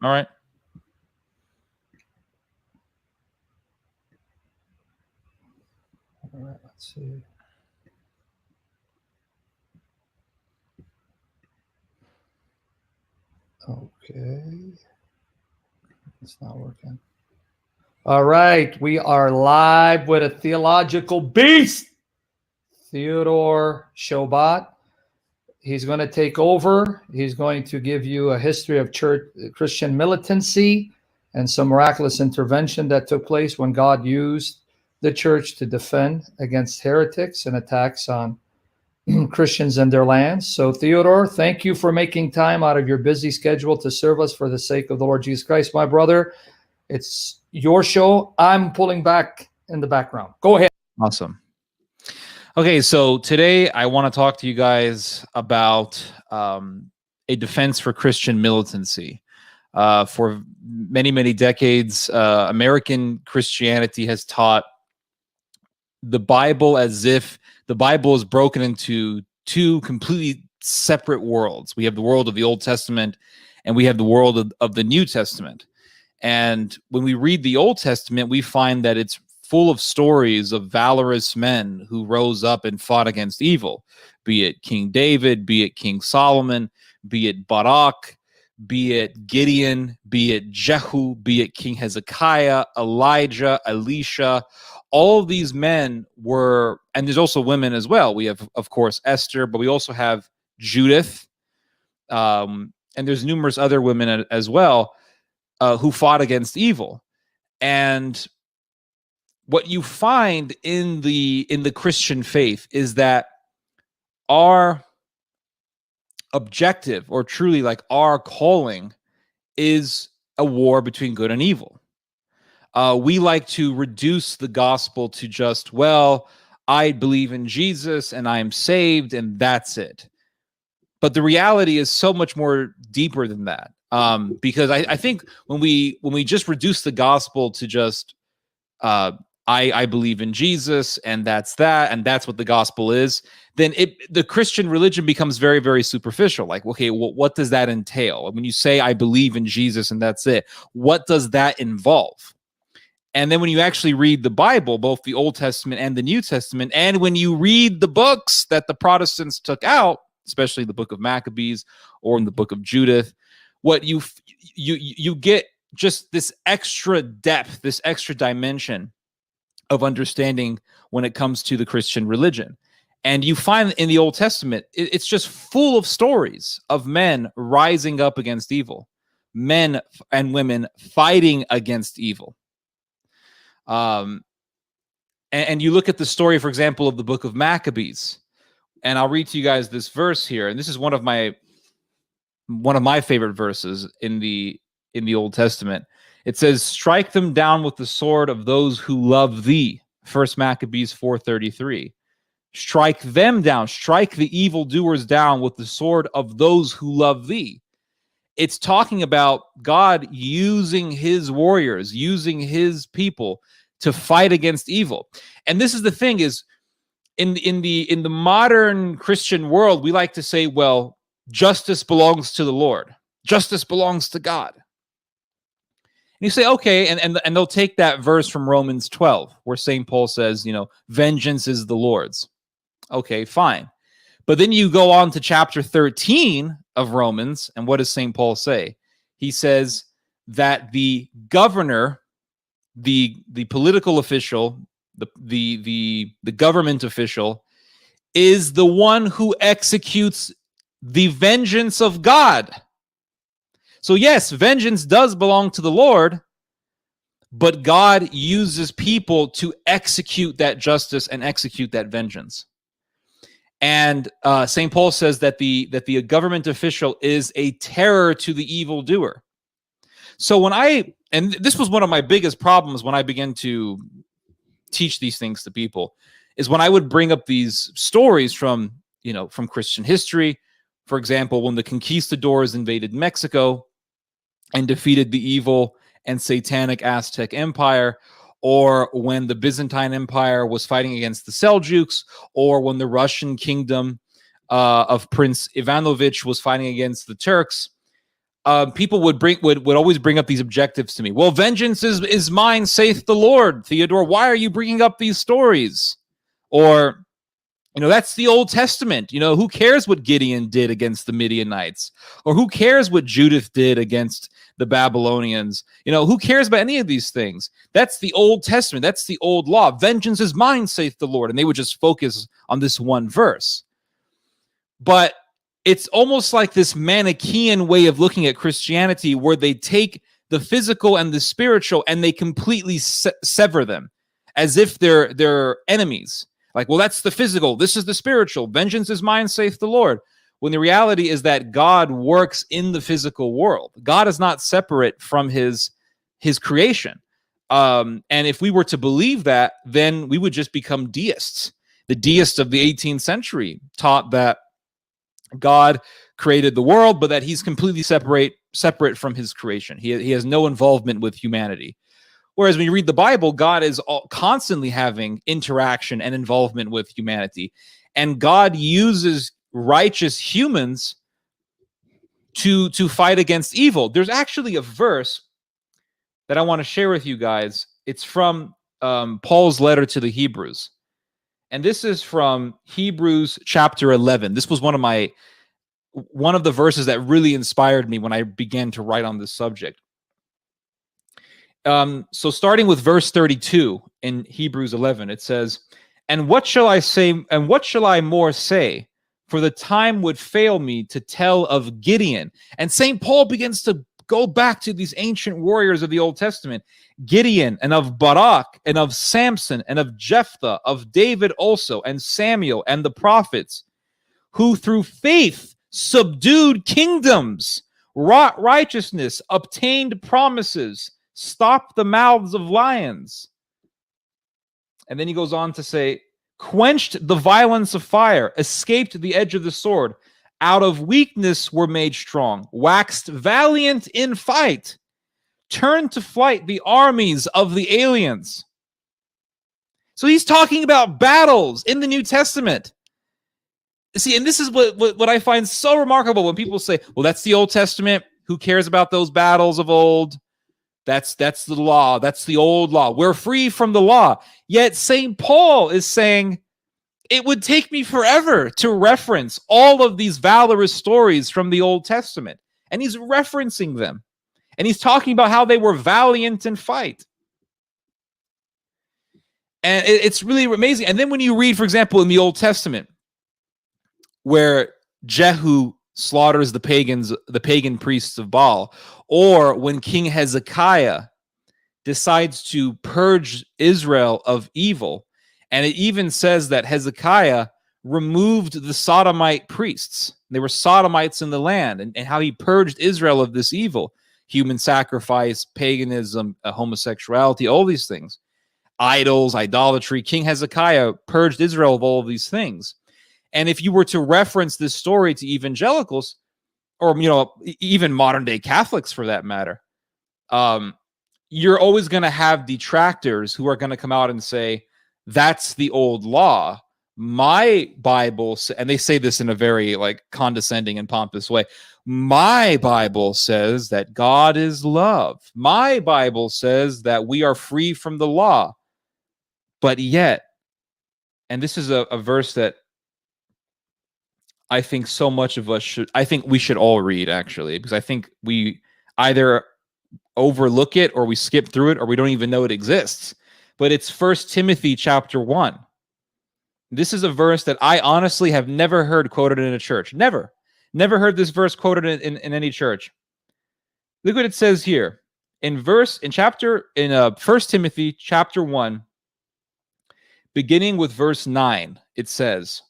All right. All right, let's see. Okay. It's not working. All right, we are live with a theological beast, Theodore Shoebat. He's going to take over. He's going to give you a history of church Christian militancy and some miraculous intervention that took place when God used the church to defend against heretics and attacks on Christians and their lands. So Theodore, thank you for making time out of your busy schedule to serve us for the sake of the Lord Jesus Christ. My brother, it's your show. I'm pulling back in the background. Go ahead. Awesome. Okay, so today I want to talk to you guys about a defense for Christian militancy. For many, many decades, American Christianity has taught the Bible as if the Bible is broken into two completely separate worlds. We have the world of the Old Testament and we have the world of the New Testament. And when we read the Old Testament, we find that it's full of stories of valorous men who rose up and fought against evil, be it King David, be it King Solomon, be it Barak, be it Gideon, be it Jehu, be it King Hezekiah, Elijah, Elisha. All of these men were, and there's also women as well. We have, of course, Esther, but we also have Judith, and there's numerous other women as well who fought against evil. And what you find in the Christian faith is that our objective, or truly like our calling, is a war between good and evil. We like to reduce the gospel to just, well, I believe in Jesus and I am saved and that's it. But the reality is so much more deeper than that. Because I think when we just reduce the gospel to just I believe in Jesus and that's what the gospel is, then the Christian religion becomes very, very superficial. Like, okay, well, what does that entail? When you say I believe in Jesus and that's it, what does that involve? And then when you actually read the Bible, both the Old Testament and the New Testament, and when you read the books that the Protestants took out, especially the book of Maccabees or in the book of Judith, what you get just this extra depth, this extra dimension of understanding when it comes to the Christian religion. And you find in the Old Testament, it's just full of stories of men rising up against evil, men and women fighting against evil. And you look at the story, for example, of the book of Maccabees, and I'll read to you guys this verse here. And this is one of my favorite verses in the Old Testament. It says, strike them down with the sword of those who love thee. 1 Maccabees 4:33. Strike them down. Strike the evildoers down with the sword of those who love thee. It's talking about God using his warriors, using his people to fight against evil. And this is the thing is, in the modern Christian world, we like to say, well, justice belongs to the Lord. Justice belongs to God. And you say, okay, and they'll take that verse from Romans 12, where St. Paul says, vengeance is the Lord's. Okay, fine. But then you go on to chapter 13 of Romans, and what does St. Paul say? He says that the governor, the political official, the government official, is the one who executes the vengeance of God. So yes, vengeance does belong to the Lord, but God uses people to execute that justice and execute that vengeance. And St. Paul says that the government official is a terror to the evildoer. So and this was one of my biggest problems when I began to teach these things to people, is when I would bring up these stories from Christian history. For example, when the conquistadors invaded Mexico and defeated the evil and satanic Aztec Empire, or when the Byzantine Empire was fighting against the Seljuks, or when the Russian kingdom of Prince Ivanovich was fighting against the Turks. people would always bring up these objectives to me. Well, vengeance is mine, saith the Lord. Theodore, why are you bringing up these stories? Or, that's the Old Testament. Who cares what Gideon did against the Midianites? Or who cares what Judith did against the Babylonians? Who cares about any of these things? That's the Old Testament. That's the old law. Vengeance is mine, saith the Lord. And they would just focus on this one verse. But it's almost like this Manichaean way of looking at Christianity, where they take the physical and the spiritual and they completely sever them as if they're enemies. Like, well, that's the physical. This is the spiritual. Vengeance is mine, saith the Lord. When the reality is that God works in the physical world. God is not separate from his creation. And if we were to believe that, then we would just become deists. The deists of the 18th century taught that God created the world, but that he's completely separate from his creation. He has no involvement with humanity. Whereas when you read the Bible, God is constantly having interaction and involvement with humanity. And God uses righteous humans to fight against evil. There's actually a verse that I want to share with you guys. It's from Paul's letter to the Hebrews. And this is from Hebrews chapter 11. This was one of the verses that really inspired me when I began to write on this subject. So starting with verse 32 in Hebrews 11, it says, "And what shall I say, and what shall I more say? For the time would fail me to tell of Gideon." And St. Paul begins to go back to these ancient warriors of the Old Testament. Gideon, and of Barak, and of Samson, and of Jephthah, of David also, and Samuel, and the prophets, who through faith subdued kingdoms, wrought righteousness, obtained promises, stopped the mouths of lions. And then he goes on to say, quenched the violence of fire, escaped the edge of the sword, out of weakness were made strong, waxed valiant in fight, turned to flight the armies of the aliens. So he's talking about battles in the New Testament. See, and this is what I find so remarkable when people say, well, that's the Old Testament. Who cares about those battles of old? That's the law. That's the old law. We're free from the law. Yet St. Paul is saying, it would take me forever to reference all of these valorous stories from the Old Testament. And he's referencing them. And he's talking about how they were valiant in fight. And it's really amazing. And then when you read, for example, in the Old Testament, where Jehu slaughters the pagan priests of Baal, or when King Hezekiah decides to purge Israel of evil, and it even says that Hezekiah removed the sodomite priests. They were sodomites in the land, and how he purged Israel of this evil, human sacrifice, paganism, homosexuality, all these things, idols, idolatry. King Hezekiah purged Israel of all of these things. And if you were to reference this story to evangelicals, or even modern day Catholics for that matter, you're always going to have detractors who are going to come out and say, that's the old law. My Bible, and they say this in a very condescending and pompous way. My Bible says that God is love. My Bible says that we are free from the law. But yet, and this is a verse that I think so much of us we should all read, actually, because I think we either overlook it or we skip through it or we don't even know it exists. But it's 1 Timothy chapter 1. This is a verse that I honestly have never heard quoted in a church. Never heard this verse quoted in any church. Look what it says here. In 1 Timothy chapter 1, beginning with verse 9, it says,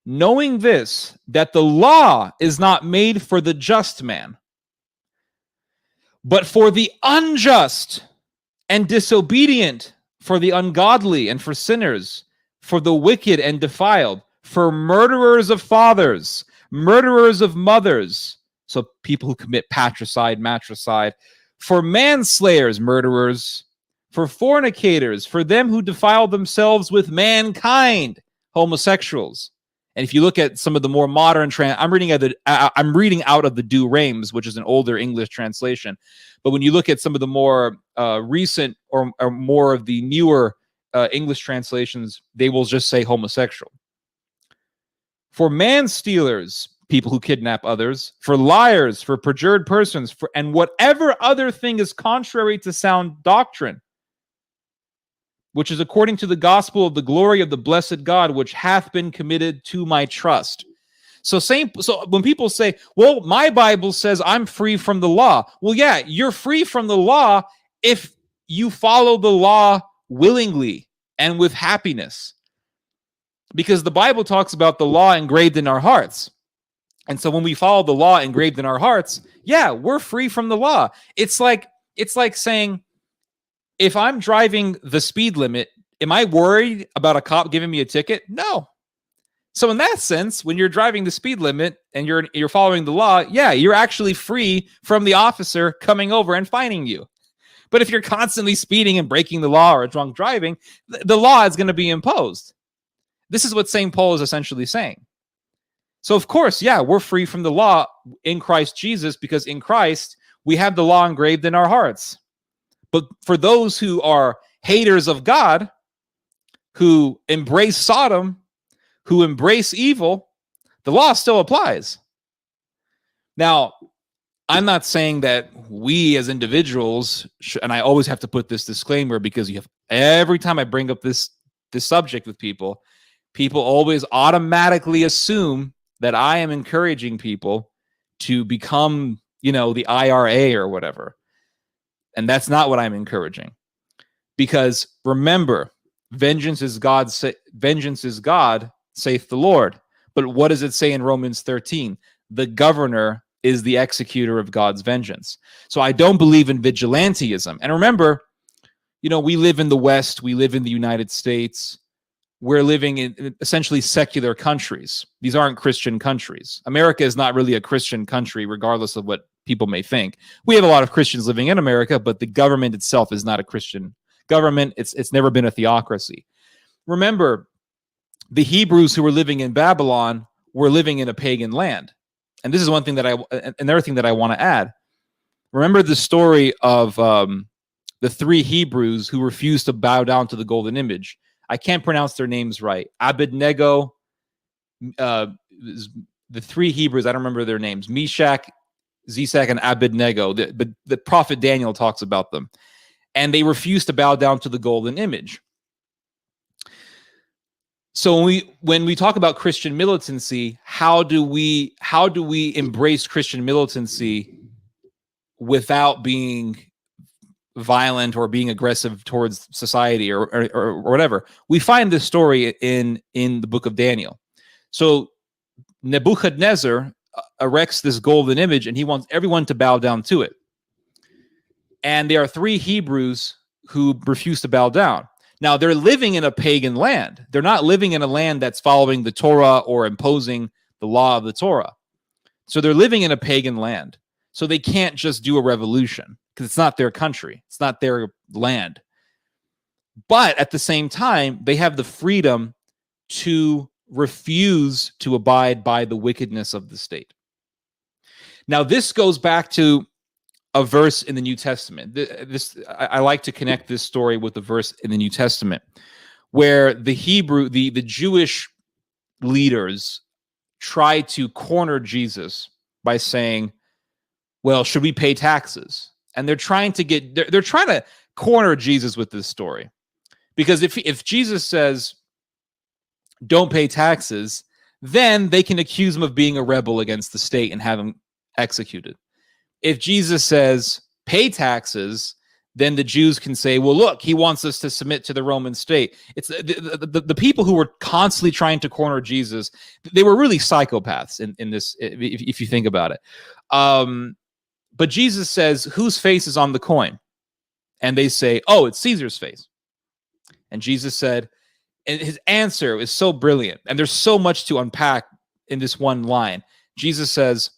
knowing this, that the law is not made for the just man, but for the unjust and disobedient, for the ungodly and for sinners, for the wicked and defiled, for murderers of fathers, murderers of mothers, so people who commit patricide, matricide, for manslayers, murderers, for fornicators, for them who defile themselves with mankind, homosexuals, And if you look at some of the more modern I'm reading out of the Du Reims, which is an older English translation. But when you look at some of the more recent or more of the newer English translations, they will just say homosexual. For man-stealers, people who kidnap others, for liars, for perjured persons, and whatever other thing is contrary to sound doctrine, which is according to the gospel of the glory of the blessed God, which hath been committed to my trust. So when people say, well, my Bible says I'm free from the law. Well, yeah, you're free from the law if you follow the law willingly and with happiness. Because the Bible talks about the law engraved in our hearts. And so when we follow the law engraved in our hearts, yeah, we're free from the law. It's like saying, if I'm driving the speed limit, am I worried about a cop giving me a ticket? No. So in that sense, when you're driving the speed limit and you're following the law, yeah, you're actually free from the officer coming over and fining you. But if you're constantly speeding and breaking the law or drunk driving, the law is going to be imposed. This is what St. Paul is essentially saying. So of course, yeah, we're free from the law in Christ Jesus, because in Christ, we have the law engraved in our hearts. But for those who are haters of God, who embrace Sodom, who embrace evil, the law still applies. Now, I'm not saying that we as individuals, and I always have to put this disclaimer, because every time I bring up this subject with people always automatically assume that I am encouraging people to become, the IRA or whatever. And that's not what I'm encouraging. Because remember, vengeance is God, saith the Lord. But what does it say in Romans 13? The governor is the executor of God's vengeance. So I don't believe in vigilantism. And remember, we live in the West, we live in the United States. We're living in essentially secular countries. These aren't Christian countries. America is not really a Christian country, regardless of what people may think. We have a lot of Christians living in America, but the government itself is not a Christian government. It's never been a theocracy. Remember, the Hebrews who were living in Babylon were living in a pagan land. And this is another thing that I want to add. Remember the story of the three Hebrews who refused to bow down to the golden image. I can't pronounce their names right. Abednego, the three Hebrews, I don't remember their names. Meshach, Zeshach, and Abednego. But the prophet Daniel talks about them. And they refused to bow down to the golden image. So when we talk about Christian militancy, how do we embrace Christian militancy without being violent or being aggressive towards society or whatever? We find this story in the book of Daniel. So Nebuchadnezzar erects this golden image, and he wants everyone to bow down to it. And there are three Hebrews who refuse to bow down. Now, they're living in a pagan land. They're not living in a land that's following the Torah or imposing the law of the Torah. So they're living in a pagan land. So they can't just do a revolution, because it's not their country. It's not their land. But at the same time, they have the freedom to refuse to abide by the wickedness of the state. Now, this goes back to a verse in the New Testament. I like to connect this story with the verse in the New Testament, where the Jewish leaders try to corner Jesus by saying, well, should we pay taxes? And they're trying to corner Jesus with this story. Because if Jesus says, don't pay taxes, then they can accuse him of being a rebel against the state and have him executed. If Jesus says, pay taxes, then the Jews can say, well, look, he wants us to submit to the Roman state. It's the people who were constantly trying to corner Jesus. They were really psychopaths in this, if you think about it. But Jesus says, whose face is on the coin? And they say, oh, it's Caesar's face. And Jesus said, and his answer is so brilliant. And there's so much to unpack in this one line. Jesus says,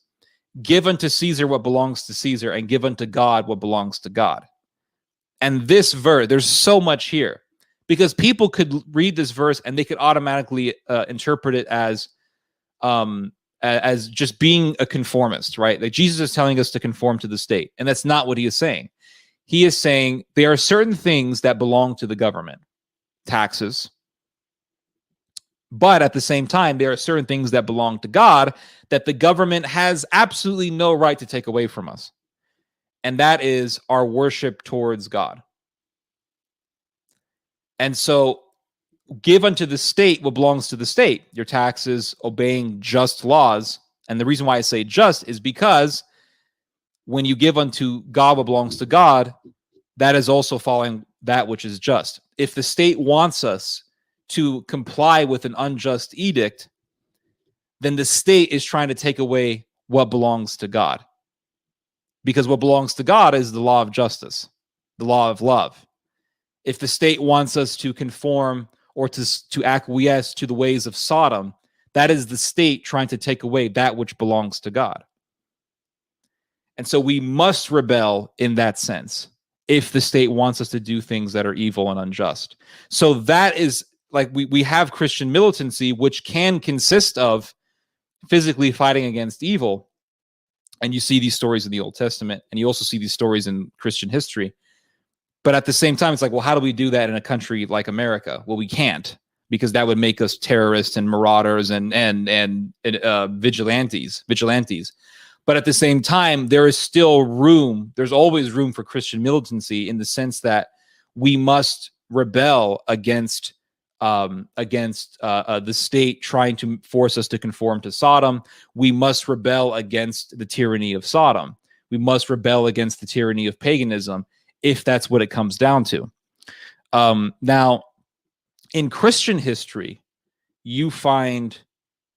give unto Caesar what belongs to Caesar, and give unto God what belongs to God. And this verse, there's so much here, because people could read this verse and they could automatically interpret it as, as just being a conformist, right? Like Jesus is telling us to conform to the state, and that's not what he is saying. He is saying there are certain things that belong to the government, taxes, but at the same time, there are certain things that belong to God that the government has absolutely no right to take away from us. And that is our worship towards God. And so give unto the state what belongs to the state, your taxes, obeying just laws. And the reason why I say just is because when you give unto God what belongs to God, that is also following that which is just. If the state wants us to comply with an unjust edict, then the state is trying to take away what belongs to God. Because what belongs to God is the law of justice, the law of love. If the state wants us to conform or to acquiesce to the ways of Sodom, that is the state trying to take away that which belongs to God. And so we must rebel in that sense if the state wants us to do things that are evil and unjust. So that is like we have Christian militancy, which can consist of physically fighting against evil. And you see these stories in the Old Testament, and you also see these stories in Christian history. But at the same time, it's like, well, how do we do that in a country like America? Well, we can't, because that would make us terrorists and marauders and vigilantes. But at the same time, there is still room. There's always room for Christian militancy in the sense that we must rebel against the state trying to force us to conform to Sodom. We must rebel against the tyranny of Sodom. We must rebel against the tyranny of paganism, if that's what it comes down to. Now, in Christian history, you find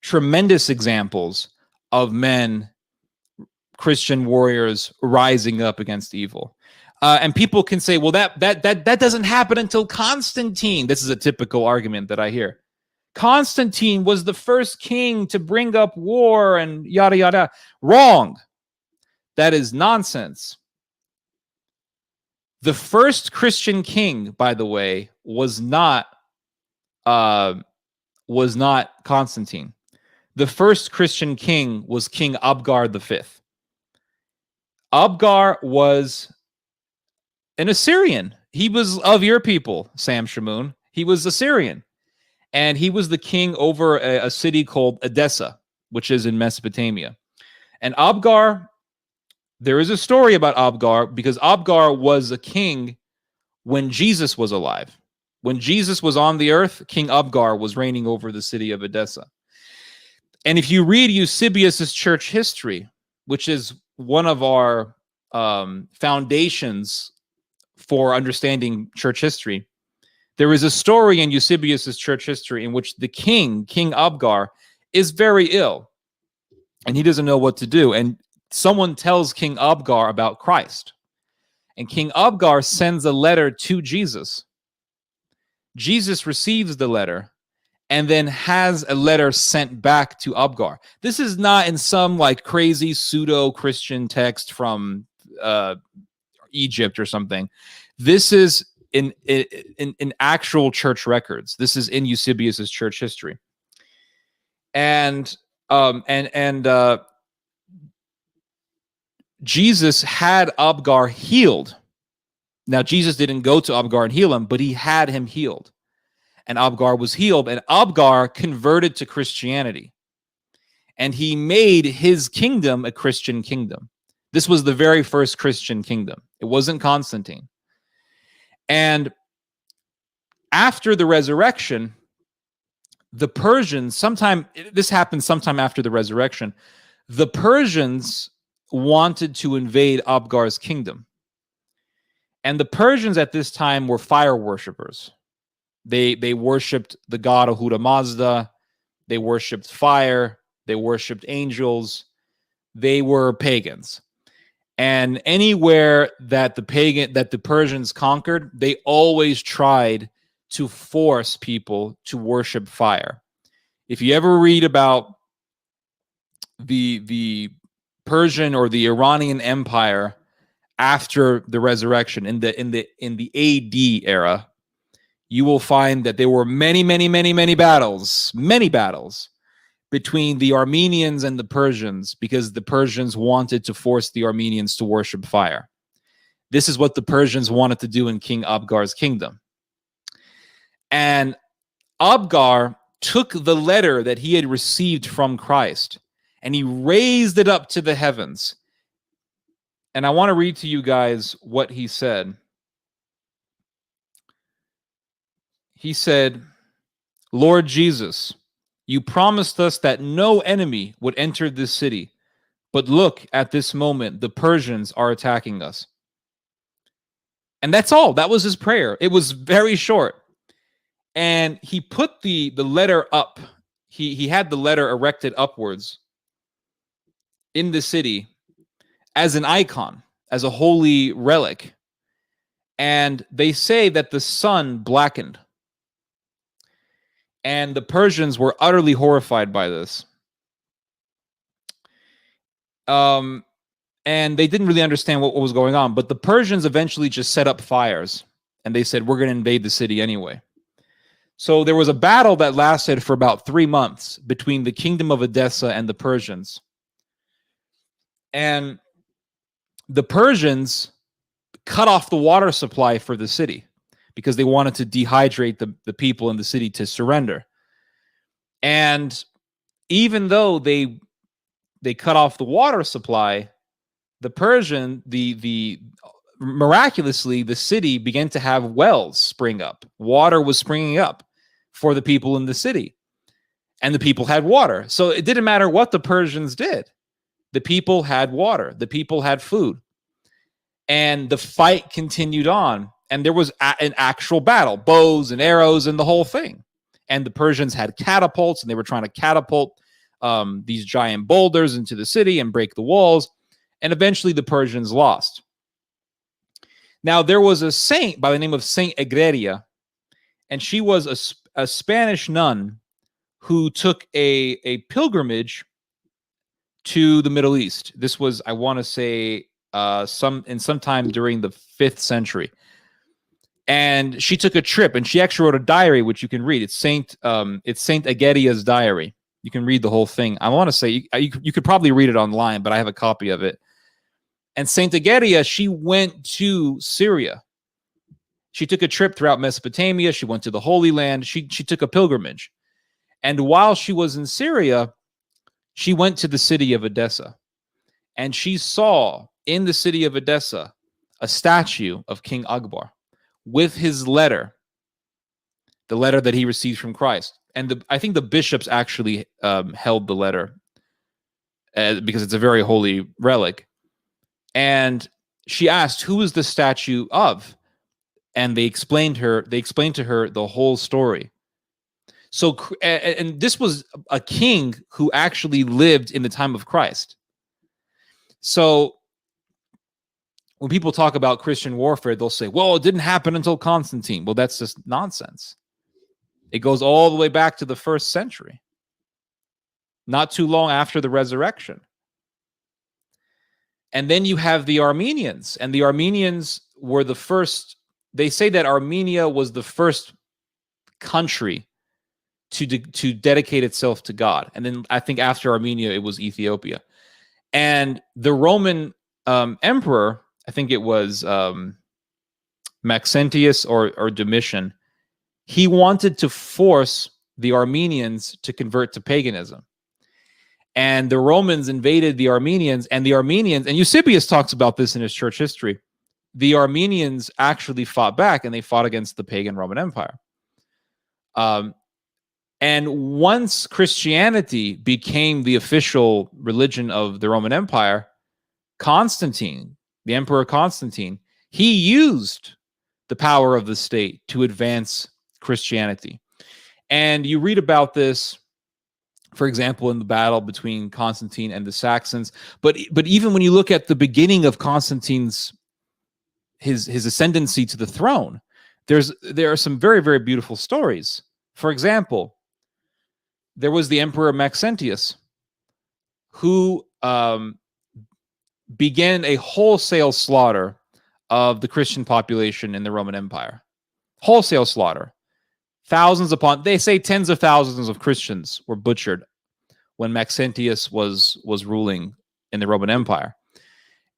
tremendous examples of men, Christian warriors, rising up against evil. And people can say, well, that doesn't happen until Constantine. This is a typical argument that I hear. Constantine was the first king to bring up war and yada, yada. Wrong. That is nonsense. The first Christian king, by the way, was not Constantine. The first Christian king was King Abgar V. Abgar was an Assyrian. He was of your people, Sam Shamoon. He was Assyrian. And he was the king over a city called Edessa, which is in Mesopotamia. And Abgar, there is a story about Abgar, because Abgar was a king when Jesus was alive. When Jesus was on the earth, King Abgar was reigning over the city of Edessa. And if you read Eusebius's church history, which is one of our foundations for understanding church history, there is a story in Eusebius's church history in which the King Abgar, is very ill, and he doesn't know what to do. And someone tells King Abgar about Christ, and King Abgar sends a letter to Jesus. Jesus receives the letter and then has a letter sent back to Abgar. This is not in some like crazy pseudo-Christian text from Egypt or something. This is in actual church records. This is in Eusebius's church history. And Jesus had Abgar healed. Now, Jesus didn't go to Abgar and heal him, but he had him healed. And Abgar was healed, and Abgar converted to Christianity. And he made his kingdom a Christian kingdom. This was the very first Christian kingdom. It wasn't Constantine. And after the resurrection, the Persians, this happened sometime after the resurrection, the Persians wanted to invade Abgar's kingdom. And the Persians at this time were fire worshippers. They worshipped the god Ahura Mazda. They worshipped fire. They worshipped angels. They were pagans. And anywhere that the Persians conquered, they always tried to force people to worship fire. If you ever read about the Persian or the Iranian Empire after the resurrection in the AD era, you will find that there were many battles between the Armenians and the Persians because the Persians wanted to force the Armenians to worship fire. This is what the Persians wanted to do in King Abgar's kingdom. And Abgar took the letter that he had received from Christ and he raised it up to the heavens. And I want to read to you guys what he said. He said, Lord Jesus, you promised us that no enemy would enter this city. But look, at this moment, the Persians are attacking us. And that's all. That was his prayer. It was very short. And he put the letter up. He had the letter erected upwards in the city as an icon, as a holy relic. And they say that the sun blackened. And the Persians were utterly horrified by this. And they didn't really understand what was going on. But the Persians eventually just set up fires. And they said, we're going to invade the city anyway. So there was a battle that lasted for about 3 months between the kingdom of Edessa and the Persians. And the Persians cut off the water supply for the city because they wanted to dehydrate the people in the city to surrender. And even though they cut off the water supply, miraculously, the city began to have wells spring up. Water was springing up for the people in the city. And the people had water. So it didn't matter what the Persians did. The people had water. The people had food. And the fight continued on. And there was an actual battle, bows and arrows and the whole thing. And the Persians had catapults, and they were trying to catapult these giant boulders into the city and break the walls. And eventually the Persians lost. Now, there was a saint by the name of Saint Egreria, and she was a Spanish nun who took a pilgrimage to the Middle East. This was, I want to say, sometime during the 5th century. And she took a trip, and she actually wrote a diary, which you can read. It's Saint Egeria's diary. You can read the whole thing. I want to say you could probably read it online, but I have a copy of it. And Saint Egeria, she went to Syria. She took a trip throughout Mesopotamia. She went to the Holy Land. She took a pilgrimage. And while she was in Syria, she went to the city of Edessa. And she saw in the city of Edessa a statue of King Akbar with his letter, the letter that he received from Christ. And I think the bishops actually held the letter because it's a very holy relic. And she asked, who is the statue of? And they explained to her the whole story. So, and this was a king who actually lived in the time of Christ. So when people talk about Christian warfare, they'll say, well, it didn't happen until Constantine. Well, that's just nonsense. It goes all the way back to the 1st century, not too long after the resurrection. And then you have the Armenians, and the Armenians were the first. They say that Armenia was the first country to dedicate itself to God. And then I think after Armenia, it was Ethiopia. And the Roman emperor, I think it was Maxentius or Domitian, he wanted to force the Armenians to convert to paganism. And the Romans invaded the Armenians, and Eusebius talks about this in his church history. The Armenians actually fought back, and they fought against the pagan Roman Empire. And once Christianity became the official religion of the Roman Empire, Constantine, the Emperor Constantine, he used the power of the state to advance Christianity. And you read about this, for example, in the battle between Constantine and the Saxons. But even when you look at the beginning of Constantine's his ascendancy to the throne, there are some very, very beautiful stories. For example, there was the Emperor Maxentius, who began a wholesale slaughter of the Christian population in the Roman Empire. Wholesale slaughter. They say tens of thousands of Christians were butchered when Maxentius was ruling in the Roman Empire.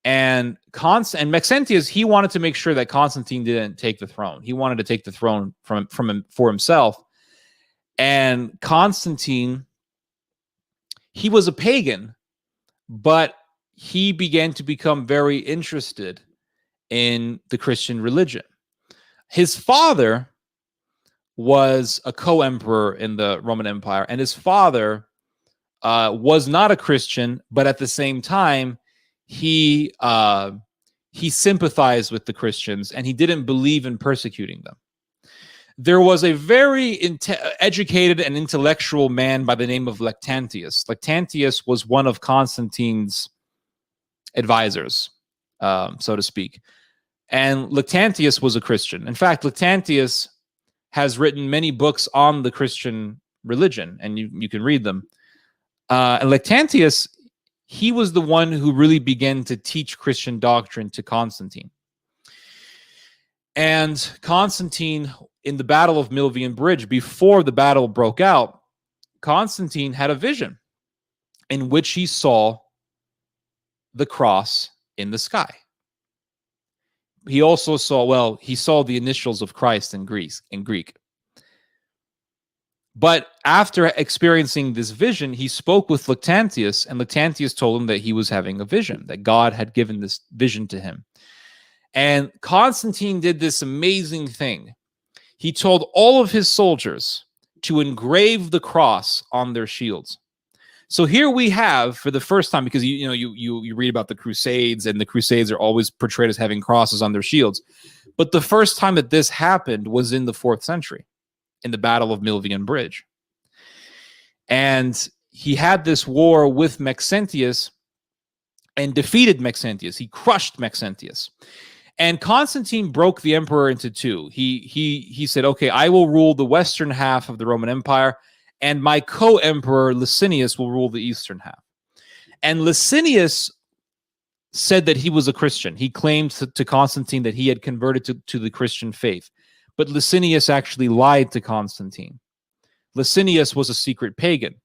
And Maxentius, he wanted to make sure that Constantine didn't take the throne. He wanted to take the throne from him for himself. And Constantine, he was a pagan, but he began to become very interested in the Christian religion. His father was a co-emperor in the Roman Empire, and his father was not a Christian, but at the same time, he sympathized with the Christians, and he didn't believe in persecuting them. There was a very educated and intellectual man by the name of Lactantius. Lactantius was one of Constantine's advisors, so to speak. And Lactantius was a Christian. In fact, Lactantius has written many books on the Christian religion, and you can read them. And Lactantius, he was the one who really began to teach Christian doctrine to Constantine. And Constantine, in the Battle of Milvian Bridge, before the battle broke out, Constantine had a vision in which he saw the cross in the sky. He also saw, he saw the initials of Christ in Greek. But after experiencing this vision, he spoke with Lactantius, and Lactantius told him that he was having a vision, that God had given this vision to him. And Constantine did this amazing thing. He told all of his soldiers to engrave the cross on their shields. So here we have, for the first time, because you read about the Crusades, and the Crusades are always portrayed as having crosses on their shields. But the first time that this happened was in the 4th century, in the Battle of Milvian Bridge. And he had this war with Maxentius and defeated Maxentius. He crushed Maxentius. And Constantine broke the emperor into two. He said, okay, I will rule the western half of the Roman Empire, and my co-emperor Licinius will rule the eastern half. And Licinius said that he was a Christian. He claimed to Constantine that he had converted to the Christian faith. But Licinius actually lied to Constantine. Licinius was a secret pagan.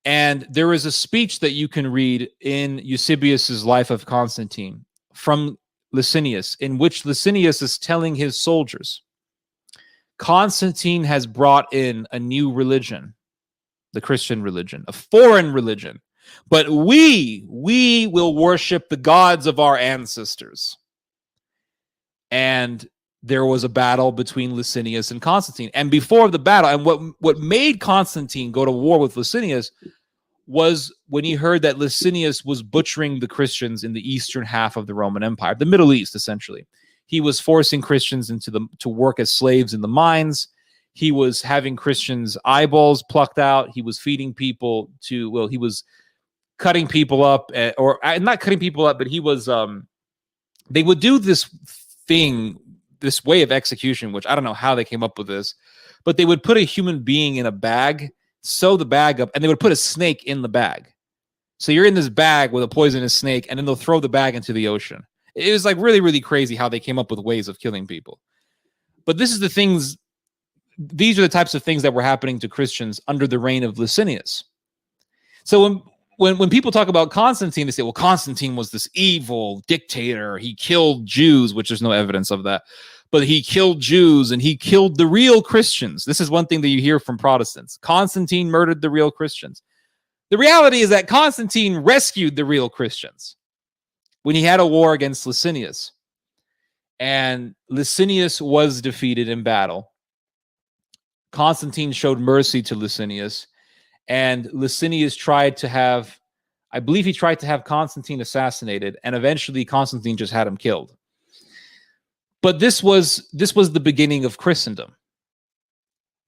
And there is a speech that you can read in Eusebius's Life of Constantine from Licinius, in which Licinius is telling his soldiers, Constantine has brought in a new religion, the Christian religion, a foreign religion, but we will worship the gods of our ancestors. And there was a battle between Licinius and Constantine. And before the battle, and what made Constantine go to war with Licinius was when he heard that Licinius was butchering the Christians in the eastern half of the Roman Empire, the Middle East, essentially. He was forcing Christians to work as slaves in the mines. He was having Christians' eyeballs plucked out. He was feeding people he was cutting people up, or not cutting people up, but he was, they would do this thing, this way of execution, which I don't know how they came up with this, but they would put a human being in a bag, sew the bag up, and they would put a snake in the bag. So you're in this bag with a poisonous snake, and then they'll throw the bag into the ocean. It was like really, really crazy how they came up with ways of killing people. But these are the types of things that were happening to Christians under the reign of Licinius. So when people talk about Constantine, they say, well, Constantine was this evil dictator. He killed Jews, which there's no evidence of that. But he killed Jews, and he killed the real Christians. This is one thing that you hear from Protestants. Constantine murdered the real Christians. The reality is that Constantine rescued the real Christians when he had a war against Licinius. And Licinius was defeated in battle. Constantine showed mercy to Licinius. And Licinius tried to have Constantine assassinated, and eventually Constantine just had him killed. But this was the beginning of Christendom.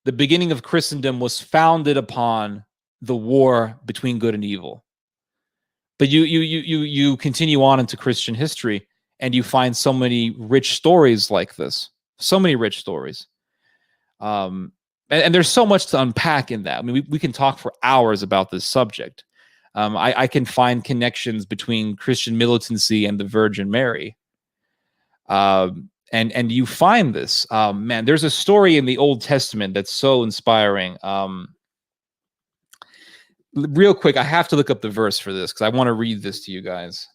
The beginning of Christendom was founded upon the war between good and evil. But you continue on into Christian history, and you find so many rich stories like this. So many rich stories. And there's so much to unpack in that. I mean, we can talk for hours about this subject. I can find connections between Christian militancy and the Virgin Mary. And you find this. Man, there's a story in the Old Testament that's so inspiring. real quick, I have to look up the verse for this because I want to read this to you guys.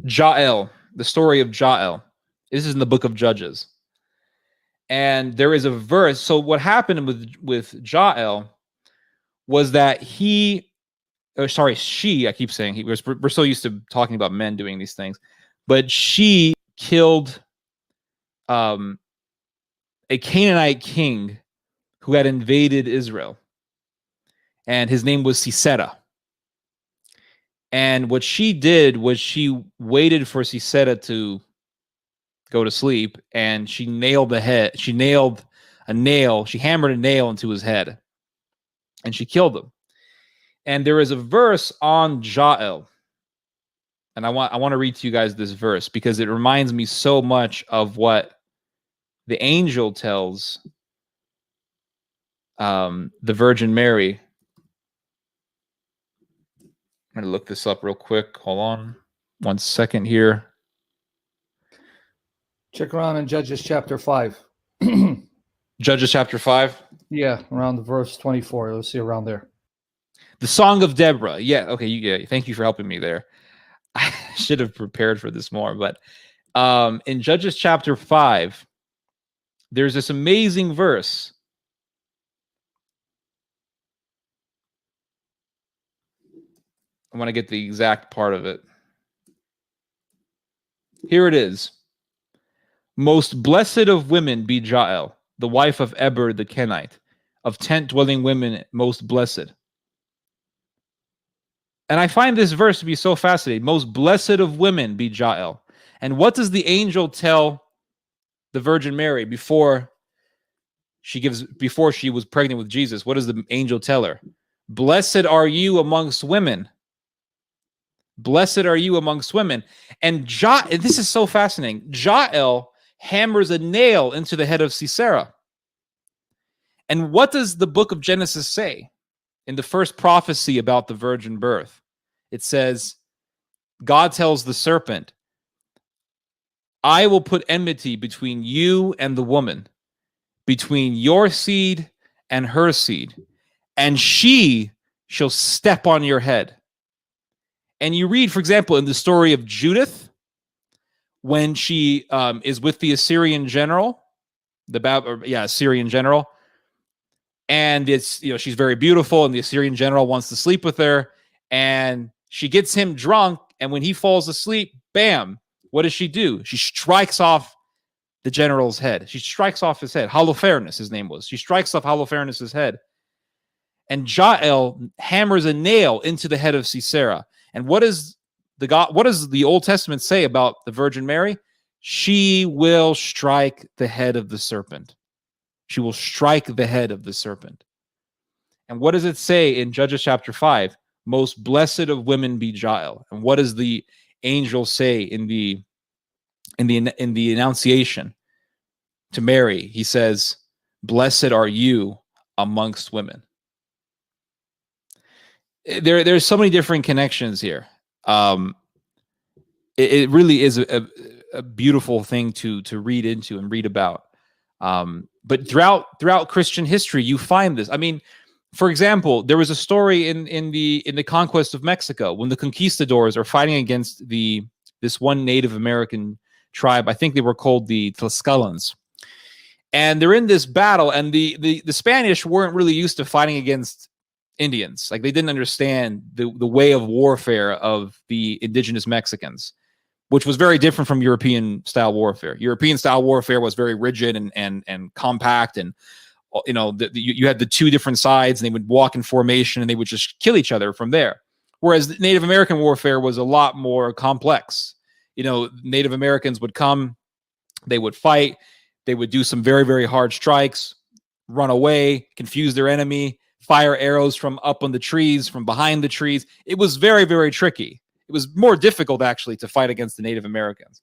Jael, the story of Jael. This is in the book of Judges. And there is a verse. So what happened with Jael was that she, I keep saying we're so used to talking about men doing these things, but she killed a Canaanite king who had invaded Israel. And his name was Sisera. And what she did was she waited for Sisera to go to sleep, and she nailed the head. She nailed a nail. She hammered a nail into his head, and she killed him. And there is a verse on Jael, and I want to read to you guys this verse because it reminds me so much of what the angel tells the Virgin Mary. I'm going to look this up real quick. Hold on 1 second here. Check around in Judges chapter 5. Judges chapter 5? Yeah, around the verse 24. Let's see around there. The Song of Deborah. Yeah, okay. Yeah, thank you for helping me there. I should have prepared for this more. But in Judges chapter 5, there's this amazing verse. I want to get the exact part of it. Here it is. Most blessed of women be Jael, the wife of Eber the Kenite, of tent-dwelling women most blessed. And I find this verse to be so fascinating. Most blessed of women be Jael. And what does the angel tell the Virgin Mary before she was pregnant with Jesus? What does the angel tell her? Blessed are you amongst women. Blessed are you amongst women. And this is so fascinating. Jael hammers a nail into the head of Sisera. And what does the book of Genesis say in the first prophecy about the virgin birth? It says, God tells the serpent, I will put enmity between you and the woman, between your seed and her seed, and she shall step on your head. And you read, for example, in the story of Judith, when she is with the Assyrian general, Assyrian general, and it's, she's very beautiful, and the Assyrian general wants to sleep with her, and she gets him drunk, and when he falls asleep, bam, what does she do? She strikes off the general's head. She strikes off his head. Holofernes, his name was. She strikes off Holofernes' head. And Jael hammers a nail into the head of Sisera. And what does the Old Testament say about the Virgin Mary? She will strike the head of the serpent. She will strike the head of the serpent. And what does it say in Judges chapter 5? Most blessed of women be Jael. And what does the angel say in the Annunciation to Mary? He says, blessed are you amongst women. There's so many different connections here. It really is a beautiful thing to read into and read about. But throughout Christian history, you find this. I mean, for example, there was a story in the conquest of Mexico when the conquistadors are fighting against this one Native American tribe. I think they were called the Tlaxcalans. And they're in this battle, and the Spanish weren't really used to fighting against Indians. Like, they didn't understand the way of warfare of the indigenous Mexicans, which was very different from European style warfare. European style warfare was very rigid and compact, and you had the two different sides, and they would walk in formation, and they would just kill each other from there. Whereas Native American warfare was a lot more complex. Native Americans would come, they would fight, they would do some very, very hard strikes, run away, confuse their enemy, fire arrows from up on the trees, from behind the trees. It was very, very tricky. It was more difficult, actually, to fight against the Native Americans.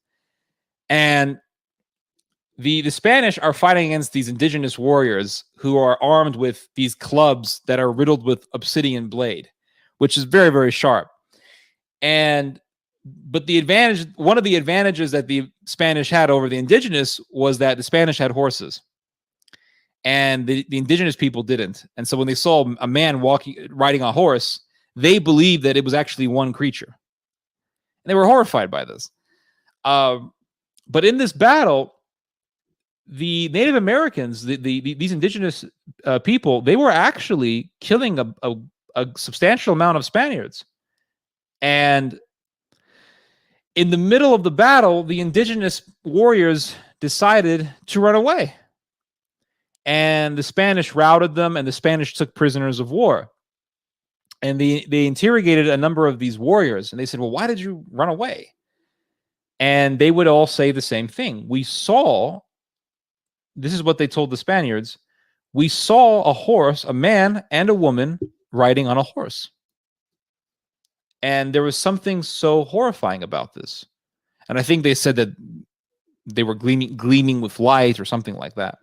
And the Spanish are fighting against these indigenous warriors who are armed with these clubs that are riddled with obsidian blade, which is very, very sharp. And But one of the advantages that the Spanish had over the indigenous was that the Spanish had horses and the indigenous people didn't. And so when they saw a man riding a horse, they believed that it was actually one creature. And they were horrified by this. But in this battle, the Native Americans, these indigenous people, they were actually killing a substantial amount of Spaniards. And in the middle of the battle, the indigenous warriors decided to run away. And the Spanish routed them, and the Spanish took prisoners of war. And they interrogated a number of these warriors, and they said, well, why did you run away? And they would all say the same thing. This is what they told the Spaniards, we saw a horse, a man and a woman riding on a horse. And there was something so horrifying about this. And I think they said that they were gleaming with light or something like that.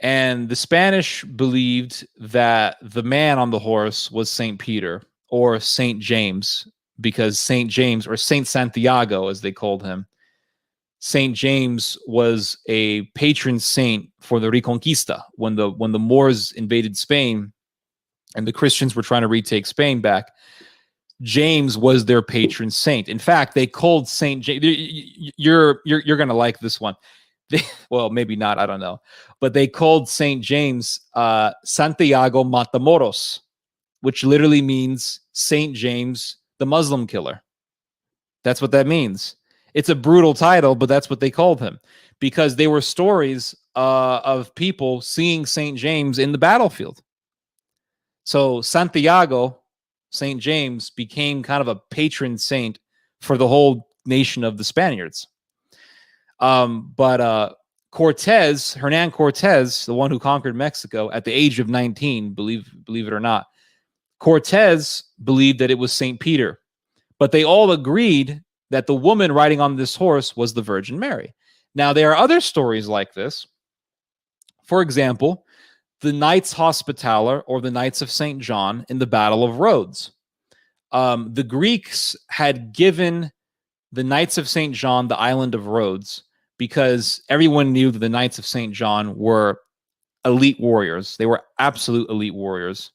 And the Spanish believed that the man on the horse was St. Peter or St. James, because St. James, or St. Santiago, as they called him, St. James was a patron saint for the Reconquista. When the Moors invaded Spain and the Christians were trying to retake Spain back, James was their patron saint. In fact, they called St. James, you're going to like this one. Well, maybe not, I don't know. But they called St. James Santiago Matamoros, which literally means St. James, the Muslim killer. That's what that means. It's a brutal title, but that's what they called him, because they were stories of people seeing St. James in the battlefield. So Santiago, St. James, became kind of a patron saint for the whole nation of the Spaniards. But Hernan Cortez, the one who conquered Mexico at the age of 19, believe it or not, Cortez believed that it was St. Peter. But they all agreed that the woman riding on this horse was the Virgin Mary. Now, there are other stories like this. For example, the Knights Hospitaller, or the Knights of St. John, in the Battle of Rhodes. The Greeks had given the Knights of St. John the island of Rhodes because everyone knew that the Knights of St. John were elite warriors. They were absolute elite warriors.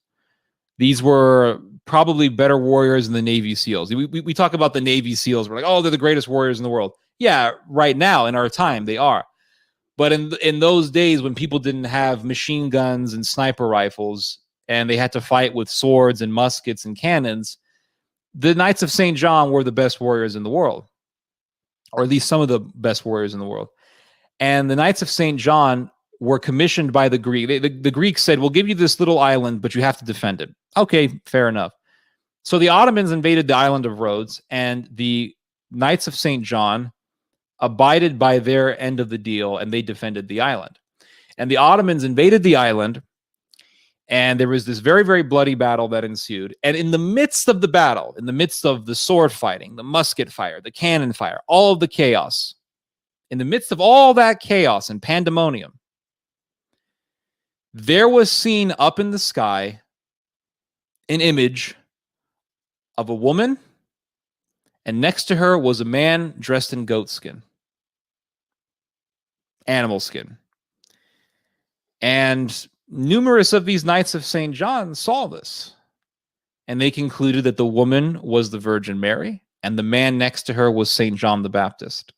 These were probably better warriors than the Navy SEALs. We talk about the Navy SEALs. We're like, oh, they're the greatest warriors in the world. Yeah, right now, in our time, they are. But in those days, when people didn't have machine guns and sniper rifles, and they had to fight with swords and muskets and cannons, the Knights of St. John were the best warriors in the world, or at least some of the best warriors in the world. And the Knights of St. John were commissioned by the Greeks. The Greeks said, we'll give you this little island, but you have to defend it. Okay, fair enough. So the Ottomans invaded the island of Rhodes, and the Knights of St. John abided by their end of the deal, and they defended the island. And the Ottomans invaded the island, and there was this very, very bloody battle that ensued. And in the midst of the battle, in the midst of the sword fighting, the musket fire, the cannon fire, all of the chaos, in the midst of all that chaos and pandemonium, there was seen up in the sky an image of a woman, and next to her was a man dressed in goat skin, animal skin. And numerous of these Knights of St. John saw this, and they concluded that the woman was the Virgin Mary, and the man next to her was St. John the Baptist.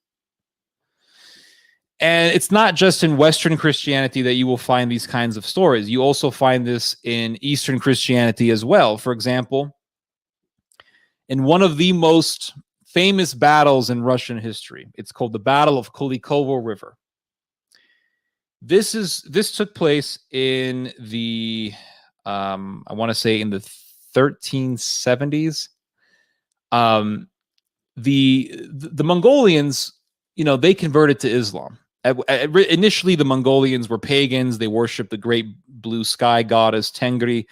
And it's not just in Western Christianity that you will find these kinds of stories. You also find this in Eastern Christianity as well. For example, in one of the most famous battles in Russian history, it's called the Battle of Kulikovo River. This took place in the I want to say in the 1370s. The Mongolians, they converted to Islam. Initially, the Mongolians were pagans. They worshipped the great blue sky goddess Tengri,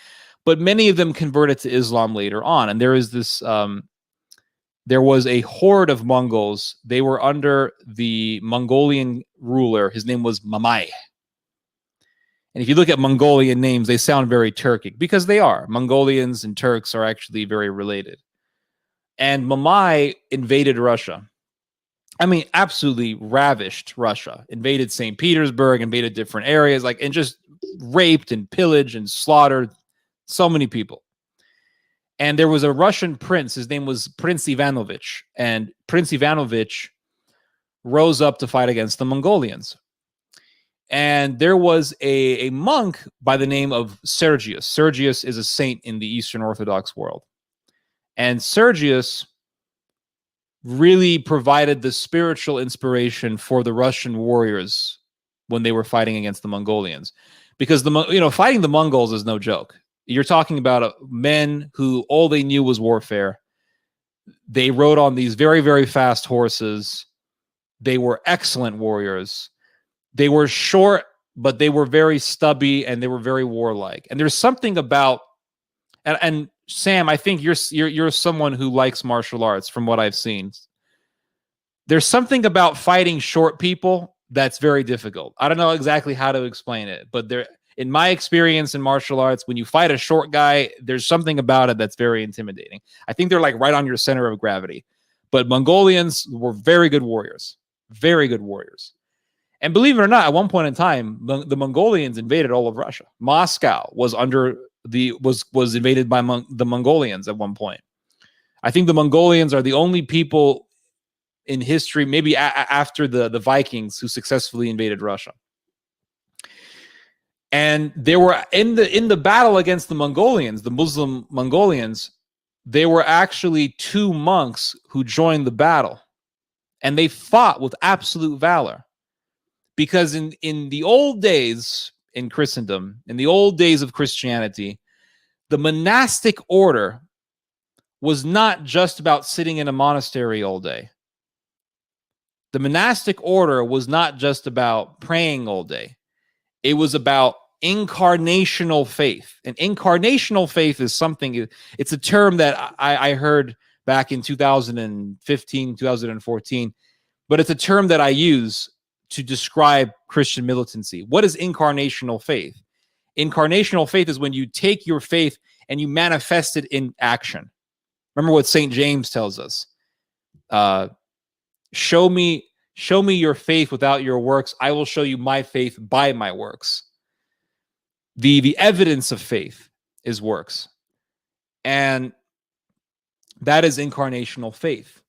but many of them converted to Islam later on. And there was a horde of Mongols. They were under the Mongolian ruler. His name was Mamai. And if you look at Mongolian names, they sound very Turkic, because they are. Mongolians and Turks are actually very related. And Mamai invaded Russia. I mean, absolutely ravished Russia, invaded St. Petersburg, invaded different areas, like, and just raped and pillaged and slaughtered so many people. And there was a Russian prince. His name was Prince Ivanovich. And Prince Ivanovich rose up to fight against the Mongolians. And there was a monk by the name of Sergius. Sergius is a saint in the Eastern Orthodox world. And Sergius really provided the spiritual inspiration for the Russian warriors when they were fighting against the Mongolians. Because fighting the Mongols is no joke. You're talking about men who all they knew was warfare. They rode on these very, very fast horses. They were excellent warriors. They were short, but they were very stubby and they were very warlike. And there's something about, and Sam, I think you're someone who likes martial arts from what I've seen. There's something about fighting short people that's very difficult. I don't know exactly how to explain it, but in my experience in martial arts, when you fight a short guy, there's something about it that's very intimidating. I think they're like right on your center of gravity. But Mongolians were very good warriors. Very good warriors. And believe it or not, at one point in time, the Mongolians invaded all of Russia. Moscow was was invaded by the Mongolians at one point. I think the Mongolians are the only people in history, maybe after the Vikings, who successfully invaded Russia. And there were in the battle against the Mongolians, the Muslim Mongolians, there were actually 2 monks who joined the battle, and they fought with absolute valor. Because in the old days in Christendom, in the old days of Christianity, the monastic order was not just about sitting in a monastery all day. The monastic order was not just about praying all day. It was about incarnational faith. And incarnational faith is something, it's a term that I heard back in 2015, 2014, but it's a term that I use to describe Christian militancy. What is incarnational faith? Incarnational faith is when you take your faith and you manifest it in action. Remember what St. James tells us. Show me your faith without your works. I will show you my faith by my works. The evidence of faith is works. And that is incarnational faith.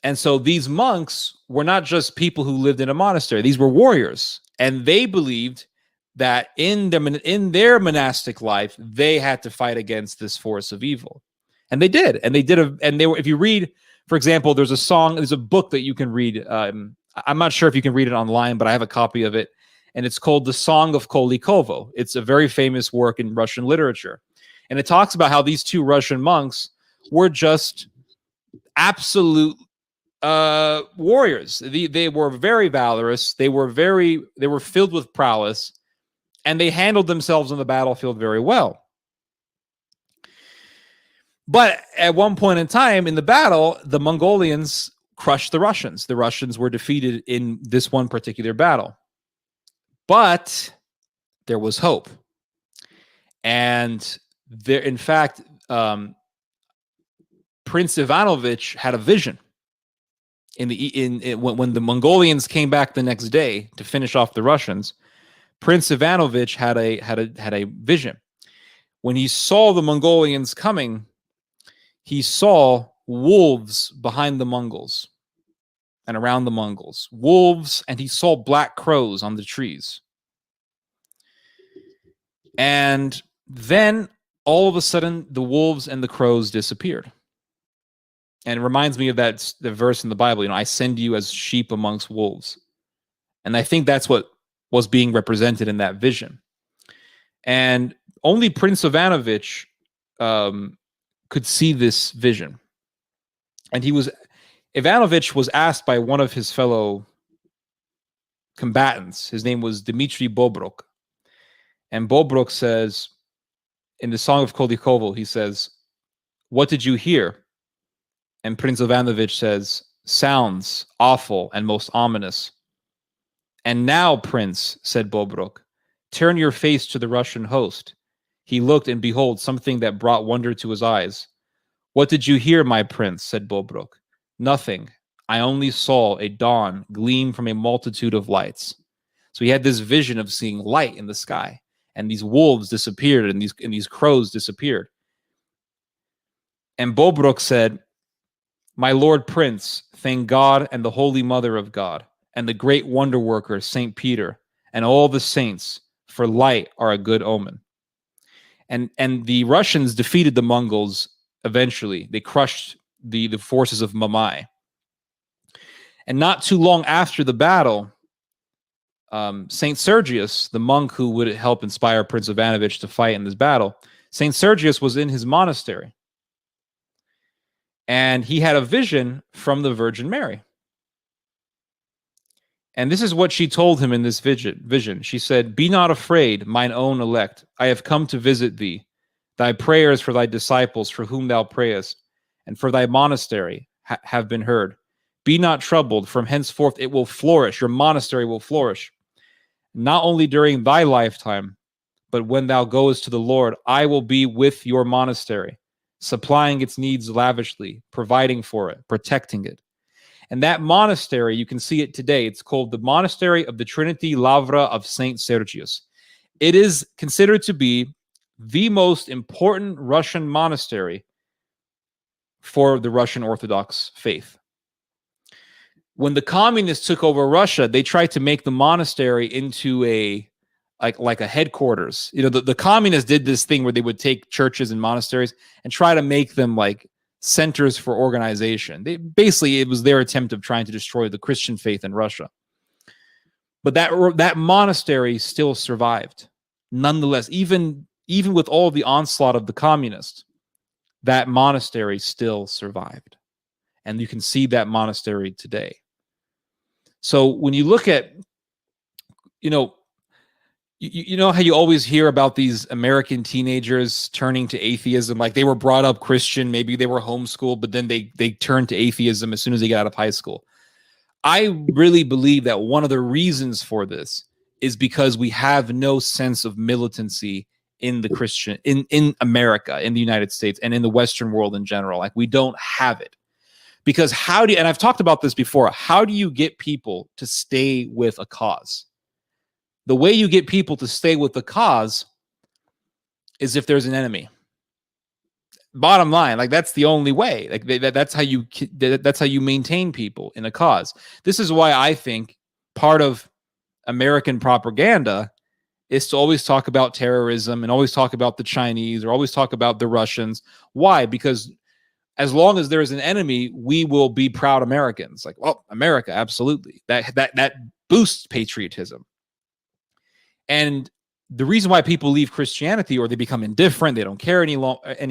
And so these monks were not just people who lived in a monastery. These were warriors. And they believed that in their monastic life, they had to fight against this force of evil. And they did. And if you read, for example, there's a book that you can read. I'm not sure if you can read it online, but I have a copy of it. And it's called The Song of Kolikovo. It's a very famous work in Russian literature. And it talks about how these 2 Russian monks were just absolute warriors. They were very valorous. They were filled with prowess, and they handled themselves on the battlefield very well. But at one point in time in the battle, the Mongolians crushed the Russians. The Russians were defeated in this one particular battle. But there was hope. And there, in fact, Prince Ivanovich had a vision. When the Mongolians came back the next day to finish off the Russians, Prince Ivanovich had a vision. When he saw the Mongolians coming, he saw wolves behind the Mongols and around the Mongols. Wolves, and he saw black crows on the trees. And then all of a sudden, the wolves and the crows disappeared. And it reminds me of the verse in the Bible, I send you as sheep amongst wolves. And I think that's what was being represented in that vision. And only Prince Ivanovich could see this vision. And Ivanovich was asked by one of his fellow combatants. His name was Dmitry Bobrok. And Bobrok says, in the Song of Kolikovo, he says, "What did you hear?" And Prince Ivanovich says, "Sounds awful and most ominous." "And now, Prince," said Bobrok, "turn your face to the Russian host." He looked, and behold, something that brought wonder to his eyes. What did you hear, my prince? Said Bobrok. Nothing. I only saw a dawn gleam from a multitude of lights. So he had this vision of seeing light in the sky, and these wolves disappeared, and these crows disappeared. And Bobrok said, my lord prince, thank God and the holy mother of God, and the great wonder worker, Saint Peter, and all the saints, for light are a good omen. And the Russians defeated the Mongols eventually. They crushed the forces of Mamai. And not too long after the battle, Saint Sergius, the monk who would help inspire Prince Ivanovich to fight in this battle, Saint Sergius was in his monastery. And he had a vision from the Virgin Mary. And this is what she told him in this vision. She said, be not afraid, mine own elect. I have come to visit thee. Thy prayers for thy disciples for whom thou prayest, and for thy monastery have been heard. Be not troubled. From henceforth it will flourish. Your monastery will flourish. Not only during thy lifetime, but when thou goest to the Lord, I will be with your monastery, supplying its needs lavishly, providing for it, protecting it. And that monastery, you can see it today. It's called the Monastery of the Trinity Lavra of Saint Sergius. It is considered to be the most important Russian monastery for the Russian Orthodox faith. When the communists took over Russia, they tried to make the monastery into a like a headquarters. You know, the communists did this thing where they would take churches and monasteries and try to make them like centers for organization. It was their attempt of trying to destroy the Christian faith in Russia. But that monastery still survived. Nonetheless, even with all the onslaught of the communists, that monastery still survived. And you can see that monastery today. So when you look at, you know how you always hear about these American teenagers turning to atheism, like they were brought up Christian, maybe they were homeschooled, but then they turned to atheism as soon as they got out of high school. I really believe that one of the reasons for this is because we have no sense of militancy in the Christian, in America, in the United States, and in the Western world in general. Like we don't have it. Because and I've talked about this before, how do you get people to stay with a cause? The way you get people to stay with the cause is if there's an enemy. Bottom line, like that's the only way. Like that's how you maintain people in a cause. This is why I think part of American propaganda is to always talk about terrorism and always talk about the Chinese or always talk about the Russians. Why? Because as long as there is an enemy, we will be proud Americans. Like, well, America, absolutely. That boosts patriotism. And the reason why people leave Christianity or they become indifferent, they don't care any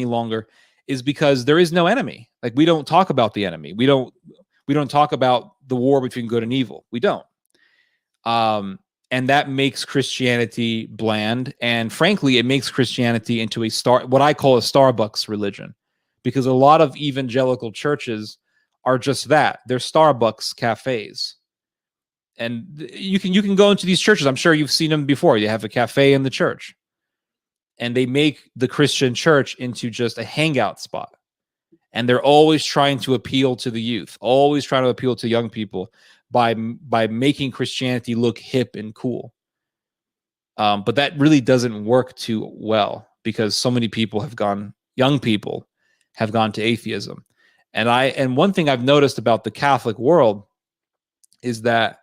longer, is because there is no enemy. Like we don't talk about the enemy. We don't talk about the war between good and evil. We don't. And that makes Christianity bland. And frankly, it makes Christianity into what I call a Starbucks religion. Because a lot of evangelical churches are just that. They're Starbucks cafes. And you can go into these churches. I'm sure you've seen them before. You have a cafe in the church. And they make the Christian church into just a hangout spot. And they're always trying to appeal to the youth, always trying to appeal to young people by making Christianity look hip and cool. But that really doesn't work too well because so many people young people have gone to atheism. And one thing I've noticed about the Catholic world is that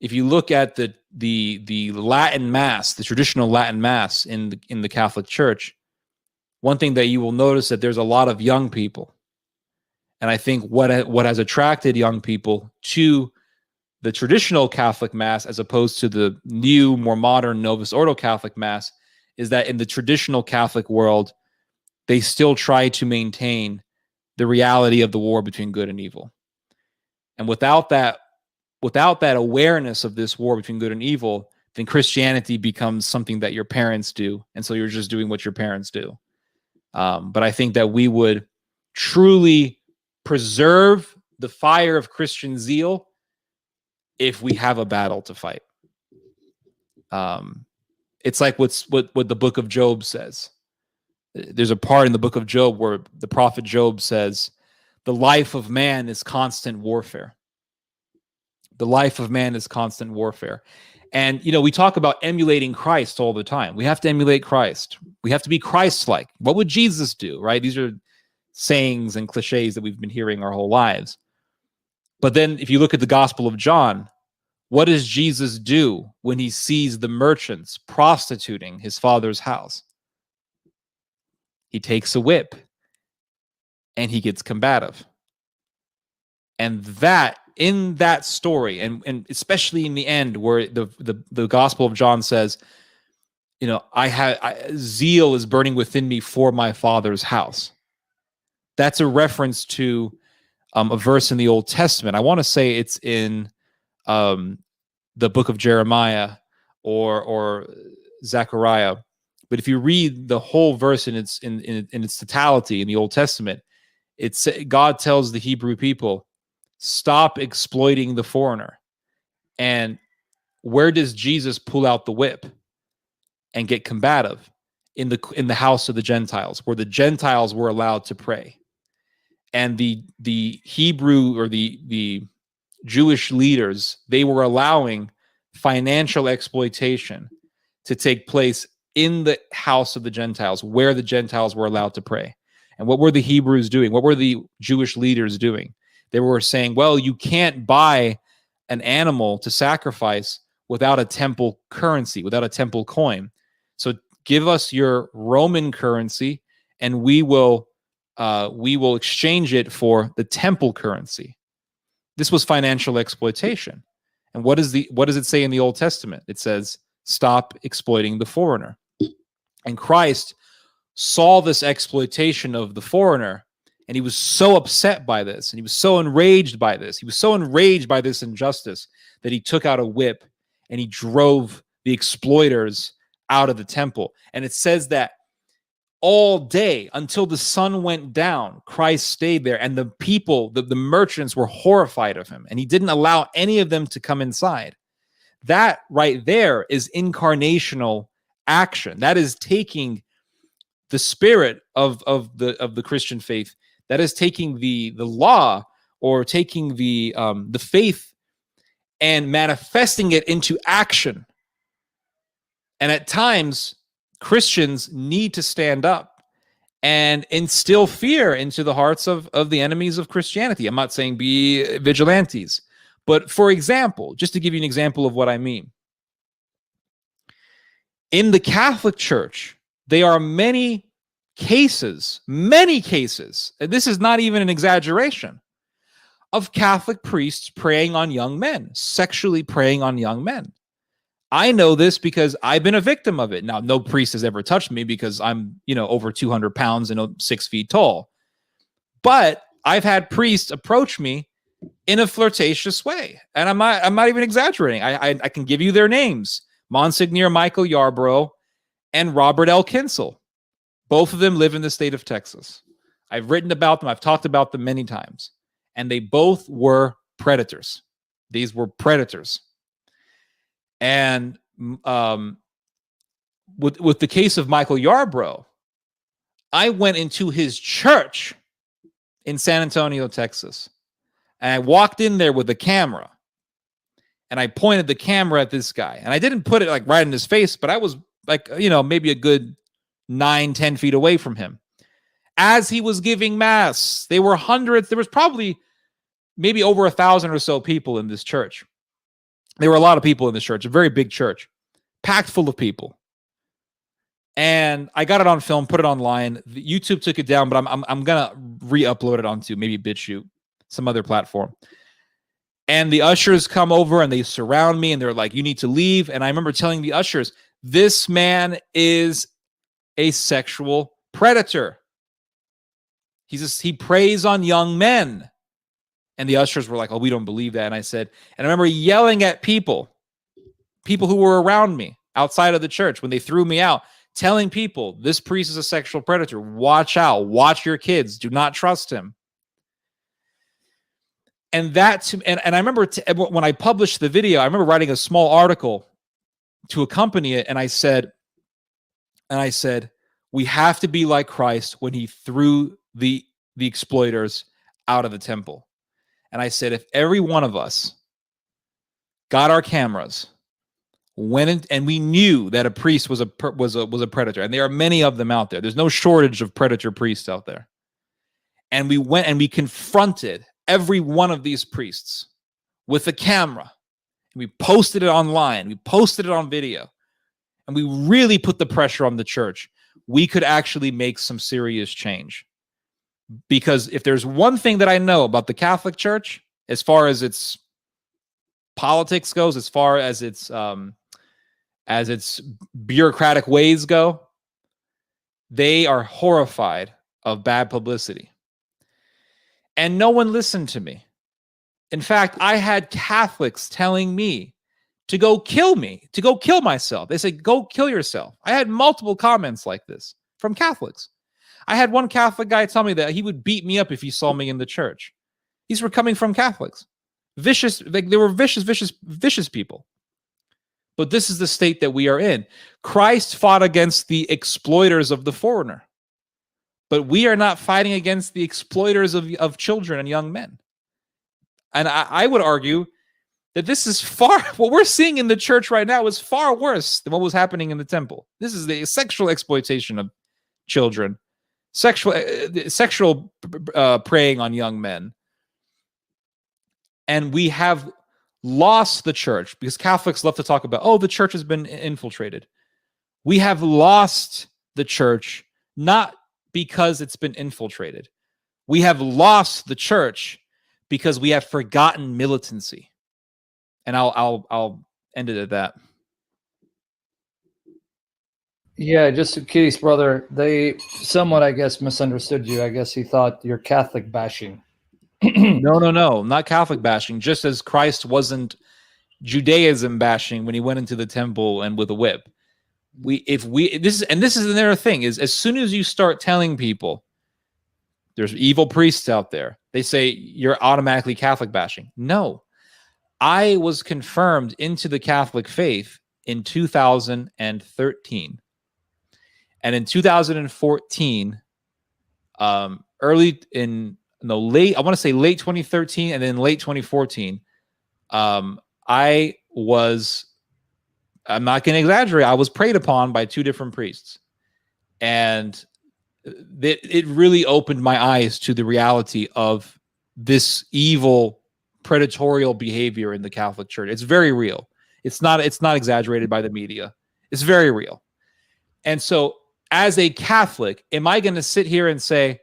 if you look at the Latin Mass, the traditional Latin Mass in the Catholic Church, one thing that you will notice that there's a lot of young people. And I think what has attracted young people to the traditional Catholic Mass as opposed to the new, more modern Novus Ordo Catholic Mass is that in the traditional Catholic world, they still try to maintain the reality of the war between good and evil. And without that awareness of this war between good and evil, then Christianity becomes something that your parents do. And so you're just doing what your parents do. But I think that we would truly preserve the fire of Christian zeal if we have a battle to fight. It's like what the book of Job says. There's a part in the book of Job where the prophet Job says, the life of man is constant warfare. The life of man is constant warfare. And, we talk about emulating Christ all the time. We have to emulate Christ. We have to be Christ-like. What would Jesus do, right? These are sayings and cliches that we've been hearing our whole lives. But then if you look at the Gospel of John, what does Jesus do when he sees the merchants prostituting his Father's house? He takes a whip and he gets combative. And that, in that story, and especially in the end where the Gospel of John says, zeal is burning within me for my Father's house. That's a reference to a verse in the Old Testament. I want to say it's in the book of Jeremiah or Zechariah. But if you read the whole verse in its totality in the Old Testament, God tells the Hebrew people, stop exploiting the foreigner. And where does Jesus pull out the whip and get combative? In the house of the Gentiles, where the Gentiles were allowed to pray. And the Hebrew or the Jewish leaders, they were allowing financial exploitation to take place in the house of the Gentiles, where the Gentiles were allowed to pray. And what were the Hebrews doing? What were the Jewish leaders doing? They were saying, well, you can't buy an animal to sacrifice without a temple currency, without a temple coin. So give us your Roman currency, and we will exchange it for the temple currency. This was financial exploitation. And what does it say in the Old Testament? It says, stop exploiting the foreigner. And Christ saw this exploitation of the foreigner, and he was so upset by this, and he was so enraged by this. He was so enraged by this injustice that he took out a whip and he drove the exploiters out of the temple. And it says that all day until the sun went down, Christ stayed there, and the people, the merchants, were horrified of him, and he didn't allow any of them to come inside. That right there is incarnational action. That is taking the spirit of the Christian faith. That is taking the law, or taking the faith and manifesting it into action. And at times, Christians need to stand up and instill fear into the hearts of the enemies of Christianity. I'm not saying be vigilantes, but for example, just to give you an example of what I mean, in the Catholic Church, there are many cases, and this is not even an exaggeration, of Catholic priests preying on young men, sexually preying on young men. I know this because I've been a victim of it. Now, no priest has ever touched me because I'm, over 200 pounds and 6 feet tall. But I've had priests approach me in a flirtatious way. And I'm not even exaggerating. I can give you their names. Monsignor Michael Yarbrough and Robert L. Kinsel. Both of them live in the state of Texas. I've written about them. I've talked about them many times. And they both were predators. These were predators. And with the case of Michael Yarbrough, I went into his church in San Antonio, Texas. And I walked in there with a camera. And I pointed the camera at this guy. And I didn't put it right in his face, but I was maybe a good 9-10 feet away from him. As he was giving mass, there were hundreds. There was probably maybe over 1,000 or so people in this church. There were a lot of people in this church, a very big church, packed full of people. And I got it on film, put it online. YouTube took it down, but I'm gonna re-upload it onto maybe BitChute, some other platform. And the ushers come over and they surround me and they're like, "You need to leave." And I remember telling the ushers, "This man is a sexual predator. He preys on young men." And the ushers were like, "Oh, we don't believe that." And I said, and I remember yelling at people who were around me outside of the church when they threw me out, telling people, "This priest is a sexual predator. Watch out. Watch your kids. Do not trust him." And and I remember when I published the video, I remember writing a small article to accompany it. And I said, We have to be like Christ when he threw the exploiters out of the temple. And I said, if every one of us got our cameras, went in, and we knew that a priest was a predator, and there are many of them out there. There's no shortage of predator priests out there. And we went and we confronted every one of these priests with a camera. And we posted it online. We posted it on video. And we really put the pressure on the church. We could actually make some serious change. Because if there's one thing that I know about the Catholic Church, as far as its politics goes, as far as its bureaucratic ways go, they are horrified of bad publicity. And no one listened to me. In fact, I had Catholics telling me to go kill me, to go kill myself. They said, go kill yourself. I had multiple comments like this from Catholics. I had one Catholic guy tell me that he would beat me up if he saw me in the church. These were coming from Catholics. Vicious, like they were vicious people. But this is the state that we are in. Christ fought against the exploiters of the foreigner. But we are not fighting against the exploiters of children and young men. And I would argue that this is what we're seeing in the church right now is far worse than what was happening in the temple. This is the sexual exploitation of children, sexual preying on young men. And we have lost the church, because Catholics love to talk about, oh, the church has been infiltrated. We have lost the church, not because it's been infiltrated. We have lost the church because we have forgotten militancy. And I'll end it at that. Yeah, just Kitty's brother, they somewhat, I guess, misunderstood you. I guess he thought you're Catholic bashing. No, not Catholic bashing. Just as Christ wasn't Judaism bashing when he went into the temple and with a whip. This is another thing, is as soon as you start telling people there's evil priests out there, they say you're automatically Catholic bashing. No, I was confirmed into the Catholic faith in 2013. And in 2014, I want to say late 2013 and then late 2014, I'm not going to exaggerate, I was preyed upon by two different priests. And it really opened my eyes to the reality of this evil, predatorial behavior in the Catholic Church. It's very real. It's not exaggerated by the media. It's very real. And so, as a Catholic, am I going to sit here and say,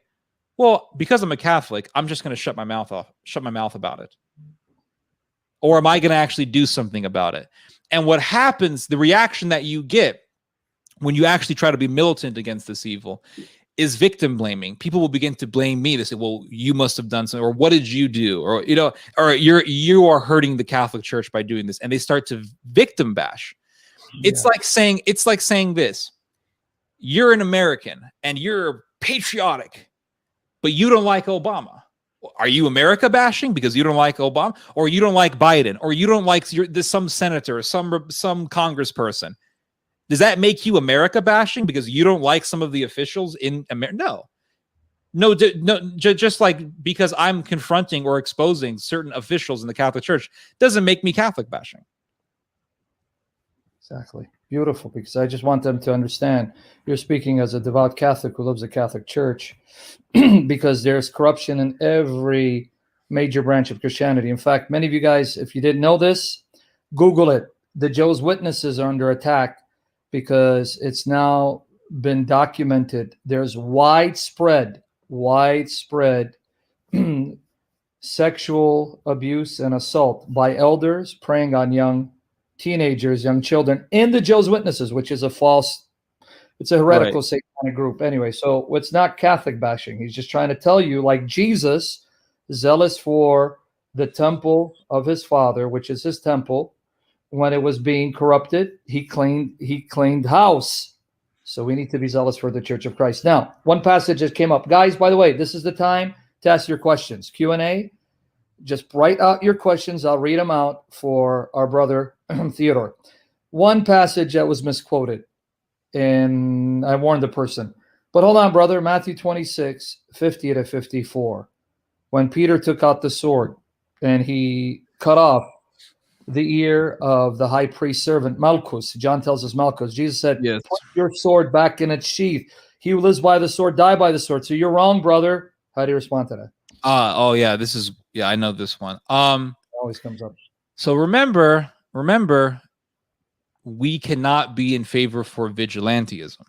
well, because I'm a Catholic, I'm just going to shut my mouth about it? Or am I going to actually do something about it? And what happens, the reaction that you get when you actually try to be militant against this evil, is victim blaming. People will begin to blame me. They say, well, you must have done something, or what did you do? Or, or you are hurting the Catholic Church by doing this. And they start to victim bash. Yeah. It's like saying this. You're an American and you're patriotic, but you don't like Obama. Are you America bashing because you don't like Obama, or you don't like Biden, or you don't like some senator, some congressperson? Does that make you America bashing because you don't like some of the officials in America? No, just like because I'm confronting or exposing certain officials in the Catholic Church doesn't make me Catholic bashing. Exactly. Beautiful, because I just want them to understand you're speaking as a devout Catholic who loves the Catholic Church, because there's corruption in every major branch of Christianity. In fact, many of you guys, if you didn't know this, Google it. The Jehovah's Witnesses are under attack because it's now been documented. There's widespread sexual abuse and assault by elders preying on young teenagers, young children in the Jehovah's Witnesses, which is it's a heretical satanic group. Anyway, so it's not Catholic bashing. He's just trying to tell you, like Jesus, zealous for the temple of his Father, which is his temple, when it was being corrupted, he claimed house. So we need to be zealous for the Church of Christ. Now, one passage that came up. Guys, by the way, this is the time to ask your questions. Q&A. Just write out your questions. I'll read them out for our brother Theodore. One passage that was misquoted and I warned the person. But hold on, brother. Matthew 26, 50 to 54. When Peter took out the sword and he cut off the ear of the high priest servant, Malchus. John tells us Malchus. Jesus said, Yes. put your sword back in its sheath. He who lives by the sword, die by the sword. So you're wrong, brother. How do you respond to that? Oh yeah, I know this one. It always comes up. So remember, we cannot be in favor for vigilantism.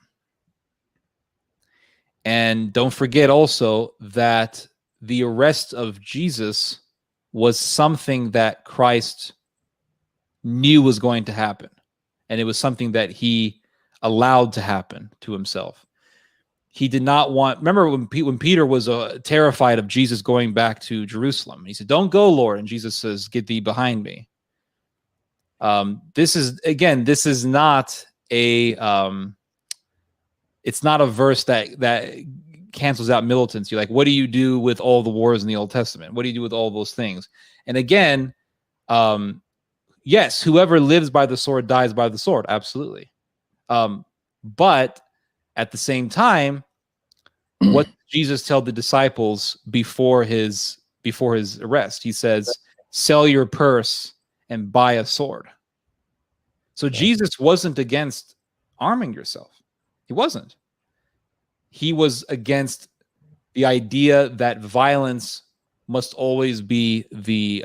And don't forget also that the arrest of Jesus was something that Christ knew was going to happen. And it was something that he allowed to happen to himself. He did not want, remember when Peter was terrified of Jesus going back to Jerusalem. He said, "Don't go, Lord." And Jesus says, "Get thee behind me." This is not it's not a verse that cancels out militancy. Like, what do you do with all the wars in the Old Testament? What do you do with all those things? And again, yes, whoever lives by the sword dies by the sword. Absolutely. But at the same time, what did Jesus tell the disciples before his arrest? He says, "Sell your purse and buy a sword." So Jesus wasn't against arming yourself. He wasn't. He was against the idea that violence must always be the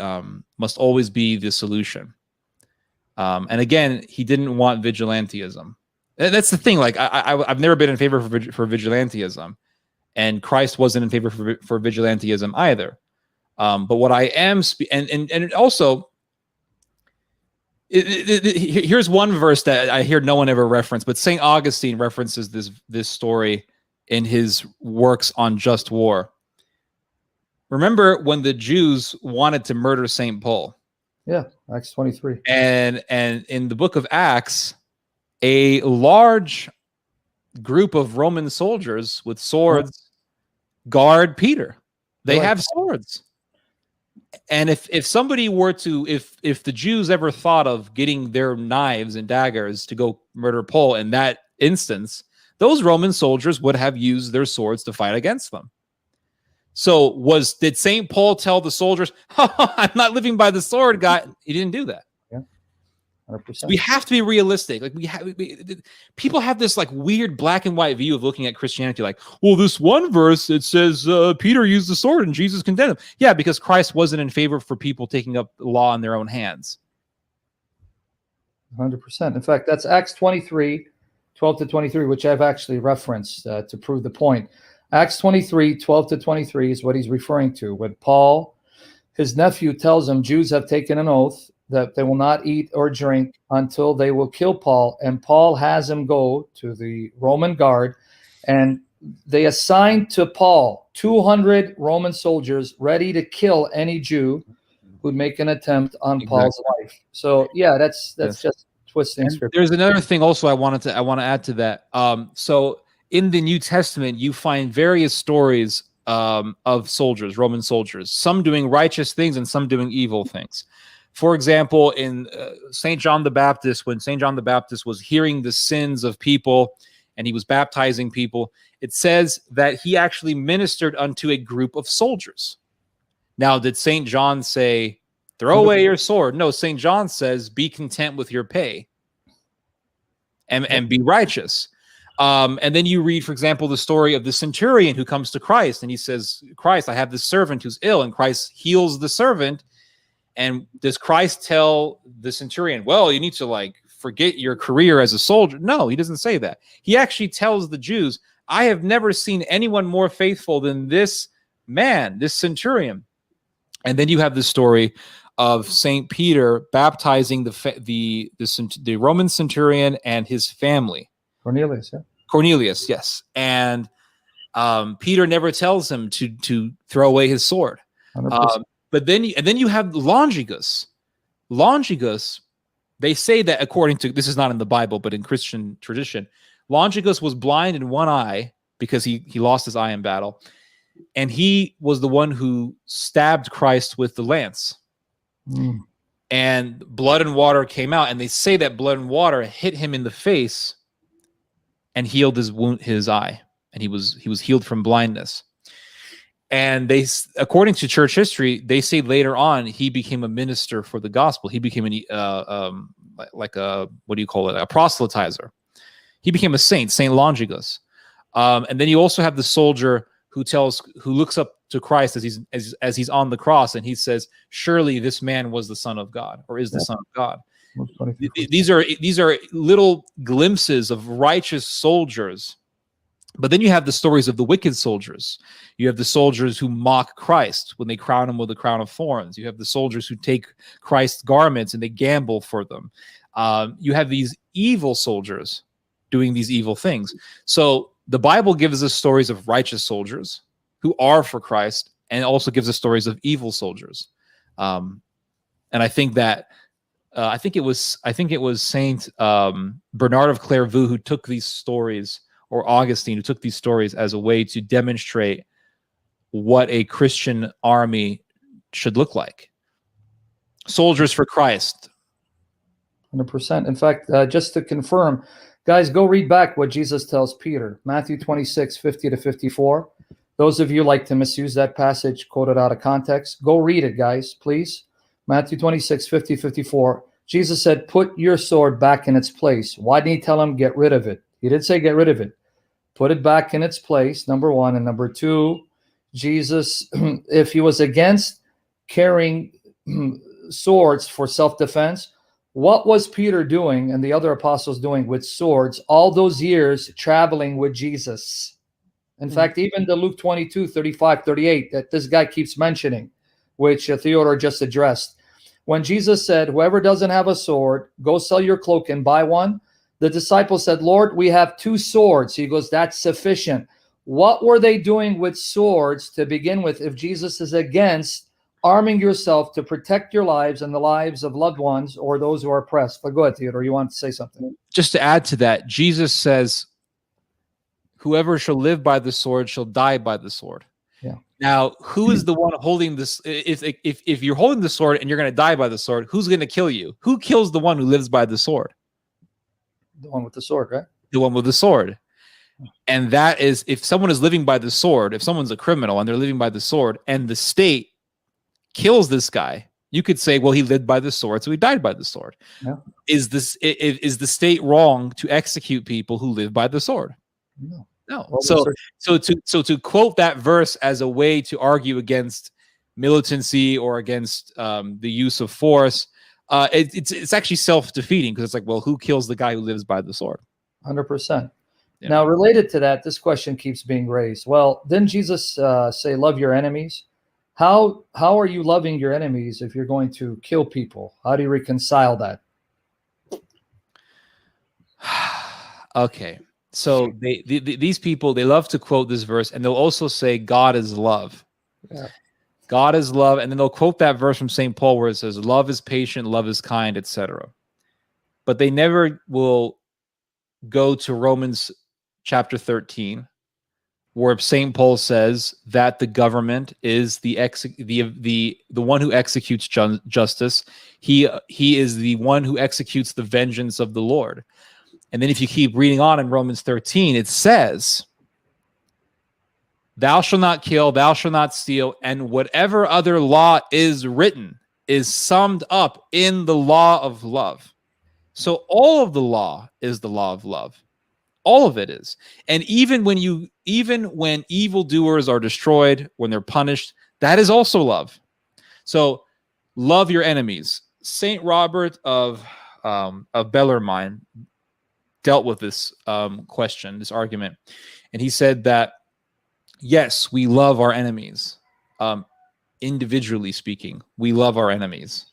solution. And again, he didn't want vigilantism. And that's the thing. Like I've never been in favor for vigilantism, and Christ wasn't in favor for vigilantism either. But what I am, and also, here's one verse that I hear no one ever reference, but St. Augustine references this story in his works on just war. Remember when the Jews wanted to murder St. Paul? Yeah, Acts 23. And in the book of Acts, a large group of Roman soldiers with swords guard Peter. They have swords. And if somebody were to, if the Jews ever thought of getting their knives and daggers to go murder Paul in that instance, those Roman soldiers would have used their swords to fight against them. So did St. Paul tell the soldiers, "I'm not living by the sword, guy"? He didn't do that. Yeah, 100%. We have to be realistic. Like people have this like weird black and white view of looking at Christianity. Like, well, this one verse, it says Peter used the sword and Jesus condemned him. Yeah, because Christ wasn't in favor for people taking up the law in their own hands. 100%. In fact, that's Acts 23, 12 to 23, which I've actually referenced to prove the point. Acts 23, 12 to 23 is what he's referring to. When Paul, his nephew, tells him Jews have taken an oath that they will not eat or drink until they will kill Paul. And Paul has him go to the Roman guard, and they assigned to Paul 200 Roman soldiers ready to kill any Jew who'd make an attempt on Paul's life. So yeah, that's just twisting scripture. There's another thing also I want to add to that. So in the New Testament, you find various stories of soldiers, Roman soldiers, some doing righteous things and some doing evil things. For example, in St. John the Baptist, when St. John the Baptist was hearing the sins of people and he was baptizing people, it says that he actually ministered unto a group of soldiers. Now, did St. John say, "Throw away your sword"? No, St. John says, "Be content with your pay and be righteous." And then you read, for example, the story of the centurion who comes to Christ and he says, "Christ, I have this servant who's ill," and Christ heals the servant. And does Christ tell the centurion, "Well, you need to like forget your career as a soldier"? No, he doesn't say that. He actually tells the Jews, "I have never seen anyone more faithful than this man, this centurion." And then you have the story of St. Peter baptizing the Roman centurion and his family. Cornelius, yes. And Peter never tells him to throw away his sword. But then you have Longinus. Longinus, they say that according to, this is not in the Bible, but in Christian tradition, Longinus was blind in one eye because he lost his eye in battle. And he was the one who stabbed Christ with the lance. And blood and water came out. And they say that blood and water hit him in the face and healed his eye, and he was healed from blindness. And they, according to church history, they say later on he became a minister for the gospel. He became like a, what do you call it, a proselytizer. He became a saint, Saint Longinus. And then you also have the soldier who looks up to Christ as he's on the cross, and he says, "Surely this man was the Son of God, or is the Son of God." These are little glimpses of righteous soldiers. But then you have the stories of the wicked soldiers. You have the soldiers who mock Christ when they crown him with a crown of thorns. You have the soldiers who take Christ's garments and they gamble for them. You have these evil soldiers doing these evil things. So the Bible gives us stories of righteous soldiers who are for Christ, and also gives us stories of evil soldiers. And I think that I think it was Saint Bernard of Clairvaux who took these stories, or Augustine, who took these stories as a way to demonstrate what a Christian army should look like. Soldiers for Christ. 100%. In fact, just to confirm, guys, go read back what Jesus tells Peter, Matthew 26, 50 to 54. Those of you like to misuse that passage, quoted out of context, go read it, guys, please. Matthew 26, 50, 54. Jesus said, put your sword back in its place. Why didn't he tell him get rid of it? He did say get rid of it. Put it back in its place, number one. And number two, Jesus, if he was against carrying swords for self-defense, what was Peter doing and the other apostles doing with swords all those years traveling with Jesus? In fact, even the Luke 22, 35, 38, that this guy keeps mentioning, which Theodore just addressed. When Jesus said, whoever doesn't have a sword, go sell your cloak and buy one. The disciples said, Lord, we have 2 swords. He goes, that's sufficient. What were they doing with swords to begin with if Jesus is against arming yourself to protect your lives and the lives of loved ones or those who are oppressed? But go ahead, Theodore, you want to say something? Just to add to that, Jesus says, whoever shall live by the sword shall die by the sword. Yeah. Now, who is the one holding this? If you're holding the sword and you're going to die by the sword, who's going to kill you? Who kills the one who lives by the sword? The one with the sword, right? The one with the sword. And that is, if someone is living by the sword, if someone's a criminal and they're living by the sword, and the state kills this guy, you could say, well, he lived by the sword, so he died by the sword. Yeah. Is the state wrong to execute people who live by the sword? No. No. Well, So to quote that verse as a way to argue against militancy or against the use of force, it's actually self-defeating, because it's like, well, who kills the guy who lives by the sword? 100%. Yeah. Now, related to that, this question keeps being raised. Well, didn't Jesus say, love your enemies? How are you loving your enemies if you're going to kill people? How do you reconcile that? Okay. So these people, they love to quote this verse, and they'll also say God is love. Yeah. God is love, and then they'll quote that verse from St. Paul where it says, love is patient, love is kind, etc. But they never will go to Romans chapter 13, where St. Paul says that the government is the one who executes justice. He is the one who executes the vengeance of the Lord. And then if you keep reading on in Romans 13, it says, thou shalt not kill, thou shalt not steal, and whatever other law is written is summed up in the law of love. So all of the law is the law of love. All of it is. And even when evildoers are destroyed, when they're punished, that is also love. So love your enemies. Saint Robert of Bellarmine dealt with this question, this argument, and he said that yes, we love our enemies. Individually speaking, we love our enemies.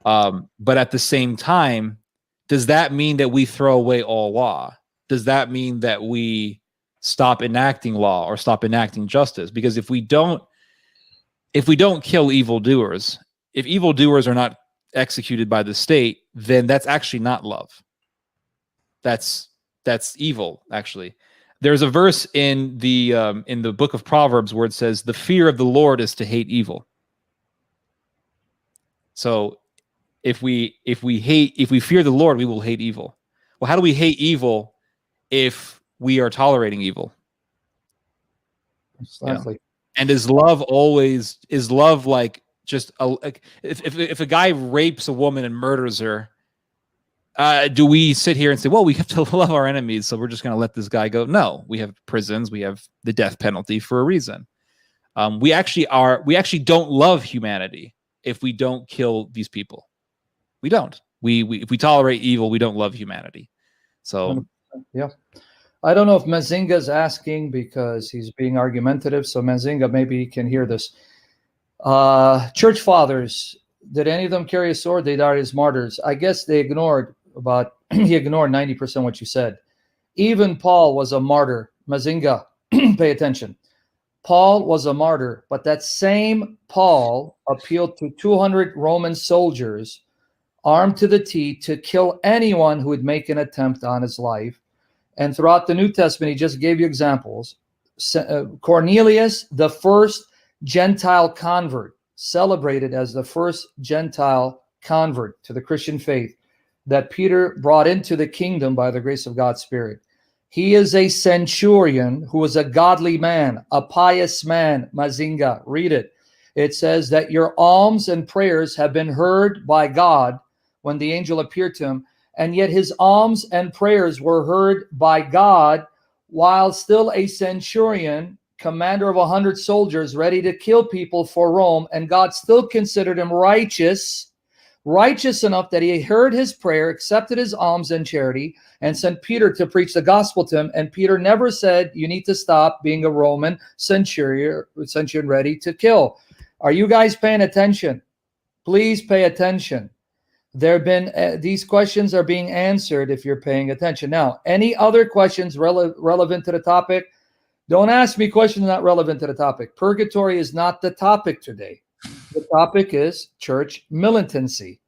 But at the same time, does that mean that we throw away all law? Does that mean that we stop enacting law or stop enacting justice? Because if we don't kill evildoers, if evildoers are not executed by the state, then that's actually not love. That's evil, actually. There's a verse in the book of Proverbs where it says, the fear of the Lord is to hate evil. So if we fear the Lord, we will hate evil. Well, how do we hate evil if we are tolerating evil. Exactly. And is love like just like if a guy rapes a woman and murders her, do we sit here and say, well, we have to love our enemies, so we're just going to let this guy go? No, we have prisons, we have the death penalty for a reason. We actually don't love humanity if we don't kill these people. We don't. If we tolerate evil, we don't love humanity. So yeah. I don't know if Mazinga's asking because he's being argumentative. So Mazinga, maybe he can hear this. Church fathers, did any of them carry a sword? They died as martyrs. I guess they ignored he ignored 90% what you said. Even Paul was a martyr. Mazinga, pay attention. Paul was a martyr, but that same Paul appealed to 200 Roman soldiers armed to the teeth to kill anyone who would make an attempt on his life. And throughout the New Testament, he just gave you examples. Cornelius, the first Gentile convert, celebrated as the first Gentile convert to the Christian faith that Peter brought into the kingdom by the grace of God's Spirit. He is a centurion who was a godly man, a pious man. Mazinga, read it. It says that your alms and prayers have been heard by God when the angel appeared to him. And yet his alms and prayers were heard by God while still a centurion, commander of 100 soldiers, ready to kill people for Rome. And God still considered him righteous enough that he heard his prayer, accepted his alms and charity, and sent Peter to preach the gospel to him. And Peter never said, you need to stop being a Roman centurion ready to kill. Are you guys paying attention? Please pay attention. There have been these questions are being answered if you're paying attention. Now, any other questions relevant to the topic? Don't ask me questions not relevant to the topic. Purgatory is not the topic today. The topic is church militancy.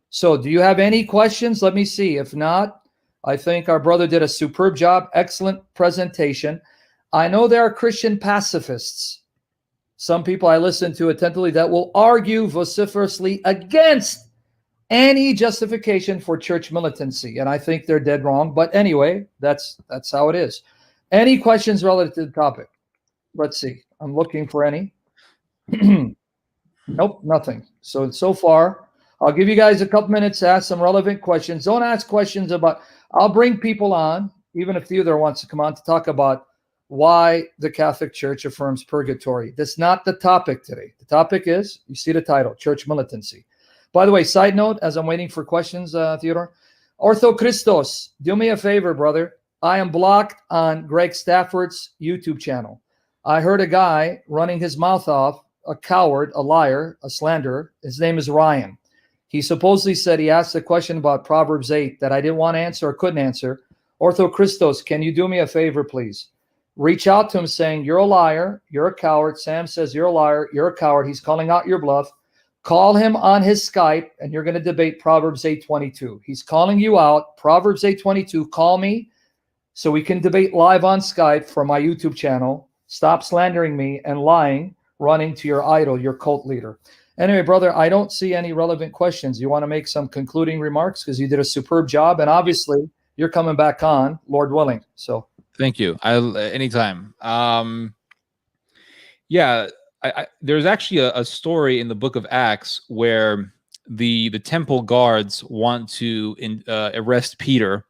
So do you have any questions? Let me see. If not, I think our brother did a superb job. Excellent presentation. I know there are Christian pacifists. Some people I listen to attentively that will argue vociferously against any justification for church militancy, and I think they're dead wrong. But anyway, that's how it is. Any questions relative to the topic? Let's see. I'm looking for any. Nope, nothing. So far, I'll give you guys a couple minutes to ask some relevant questions. Don't ask questions about. I'll bring people on, even if Theodore wants to come on to talk about why the Catholic Church affirms purgatory. That's not the topic today. The topic is, you see the title, church militancy. By the way, side note, as I'm waiting for questions, Theodore, Ortho Christos, do me a favor, brother. I am blocked on Greg Stafford's YouTube channel. I heard a guy running his mouth off, a coward, a liar, a slanderer. His name is Ryan. He supposedly said he asked a question about Proverbs 8 that I didn't want to answer or couldn't answer. Ortho Christos, can you do me a favor, please? Reach out to him saying, you're a liar, you're a coward. Sam says you're a liar, you're a coward. He's calling out your bluff. Call him on his Skype, and you're going to debate Proverbs 8:22. He's calling you out. Proverbs 8:22. Call me so we can debate live on Skype from my YouTube channel. Stop slandering me and lying, running to your idol, your cult leader. Anyway, brother, I don't see any relevant questions. You want to make some concluding remarks because you did a superb job, and obviously you're coming back on, Lord willing. So thank you. Anytime. Yeah. There's actually a story in the book of Acts where the temple guards want to arrest Peter,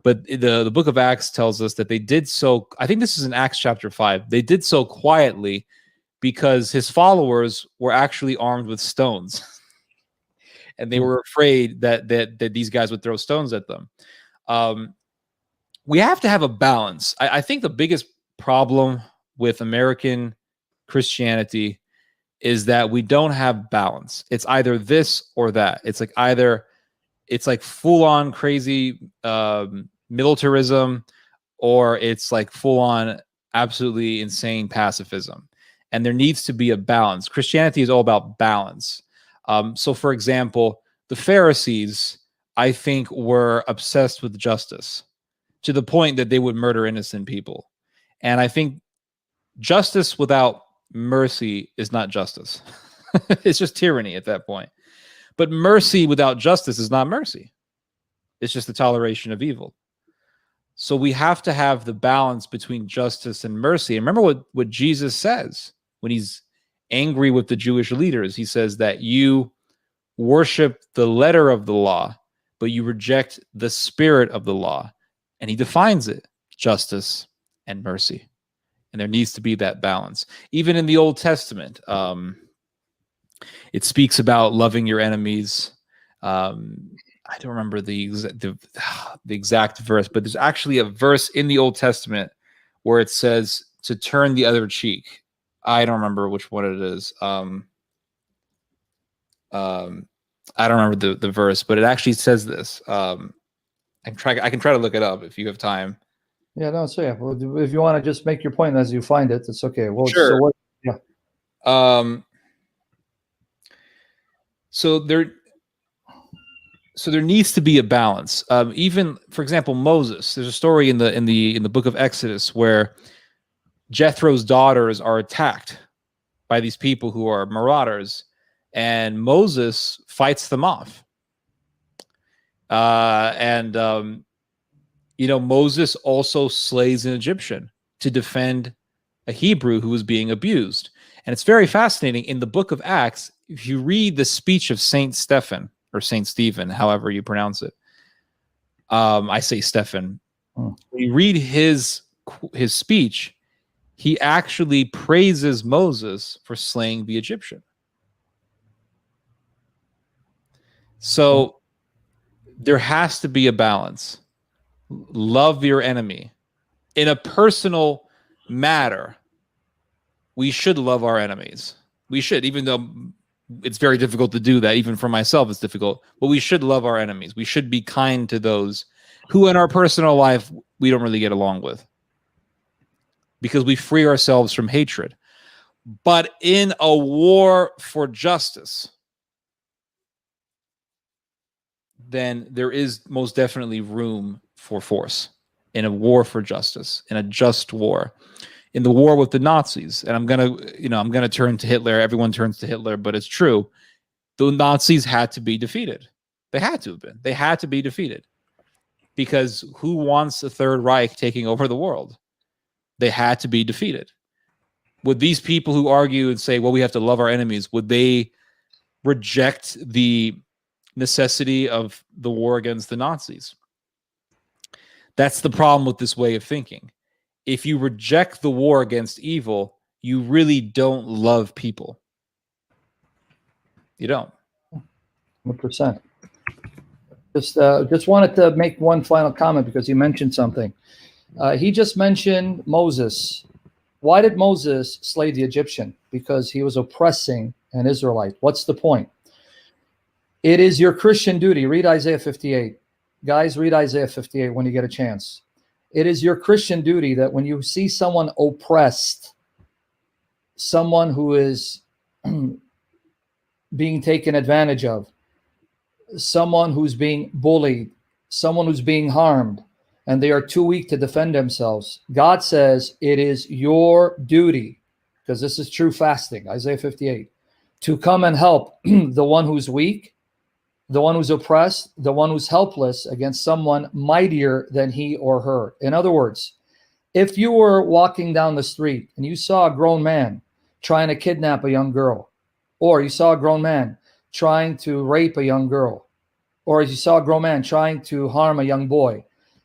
but the book of Acts tells us that they did so. I think this is in Acts chapter 5. They did so quietly because his followers were actually armed with stones, and they were afraid that these guys would throw stones at them. We have to have a balance. I think the biggest problem with American Christianity is that we don't have balance. It's either this or that. It's like either it's like full on crazy militarism, or it's like full on absolutely insane pacifism. And there needs to be a balance. Christianity is all about balance. So for example, the Pharisees, I think, were obsessed with justice to the point that they would murder innocent people. And I think justice without mercy is not justice. It's just tyranny at that point. But mercy without justice is not mercy. It's just the toleration of evil. So we have to have the balance between justice and mercy. And remember what Jesus says when he's angry with the Jewish leaders. He says that you worship the letter of the law, but you reject the spirit of the law. And he defines it, justice and mercy. And there needs to be that balance. Even in the Old Testament, it speaks about loving your enemies. I don't remember the exact verse, but there's actually a verse in the Old Testament where it says to turn the other cheek. I don't remember which one it is. I don't remember the verse, but it actually says this. I can try to look it up if you have time. Yeah, no, so yeah. Well, if you want to just make your point as you find it, it's okay. Well, sure. So what, yeah. So there needs to be a balance. Even, for example, Moses. There's a story in the book of Exodus where Jethro's daughters are attacked by these people who are marauders, and Moses fights them off. Moses also slays an Egyptian to defend a Hebrew who was being abused. And it's very fascinating. In the book of Acts, if you read the speech of Saint Stephen, or Saint Stephen, however you pronounce it, I say Stephen. When you read his speech, he actually praises Moses for slaying the Egyptian. So there has to be a balance. Love your enemy. In a personal matter, we should love our enemies. We should, even though it's very difficult to do that. Even for myself, it's difficult. But we should love our enemies. We should be kind to those who in our personal life we don't really get along with, because we free ourselves from hatred. But in a war for justice, then there is most definitely room for force. In a war for justice, in a just war. In the war with the Nazis, and I'm gonna turn to Hitler. Everyone turns to Hitler, but it's true. The Nazis had to be defeated. They had to have been. They had to be defeated, because who wants a Third Reich taking over the world? They had to be defeated. Would these people who argue and say, "Well, we have to love our enemies," would they reject the necessity of the war against the Nazis? That's the problem with this way of thinking. If you reject the war against evil, you really don't love people. You don't. 100%. Just wanted to make one final comment because you mentioned something. He just mentioned Moses. Why did Moses slay the Egyptian? Because he was oppressing an Israelite. What's the point? It is your Christian duty. Read Isaiah 58. Guys, read Isaiah 58 when you get a chance. It is your Christian duty that when you see someone oppressed, someone who is being taken advantage of, someone who's being bullied, someone who's being harmed, and they are too weak to defend themselves, God says it is your duty, because this is true fasting, Isaiah 58, to come and help the one who's weak, the one who's oppressed, the one who's helpless against someone mightier than he or her. In other words, if you were walking down the street and you saw a grown man trying to kidnap a young girl, or you saw a grown man trying to rape a young girl, or you saw a grown man trying to harm a young boy,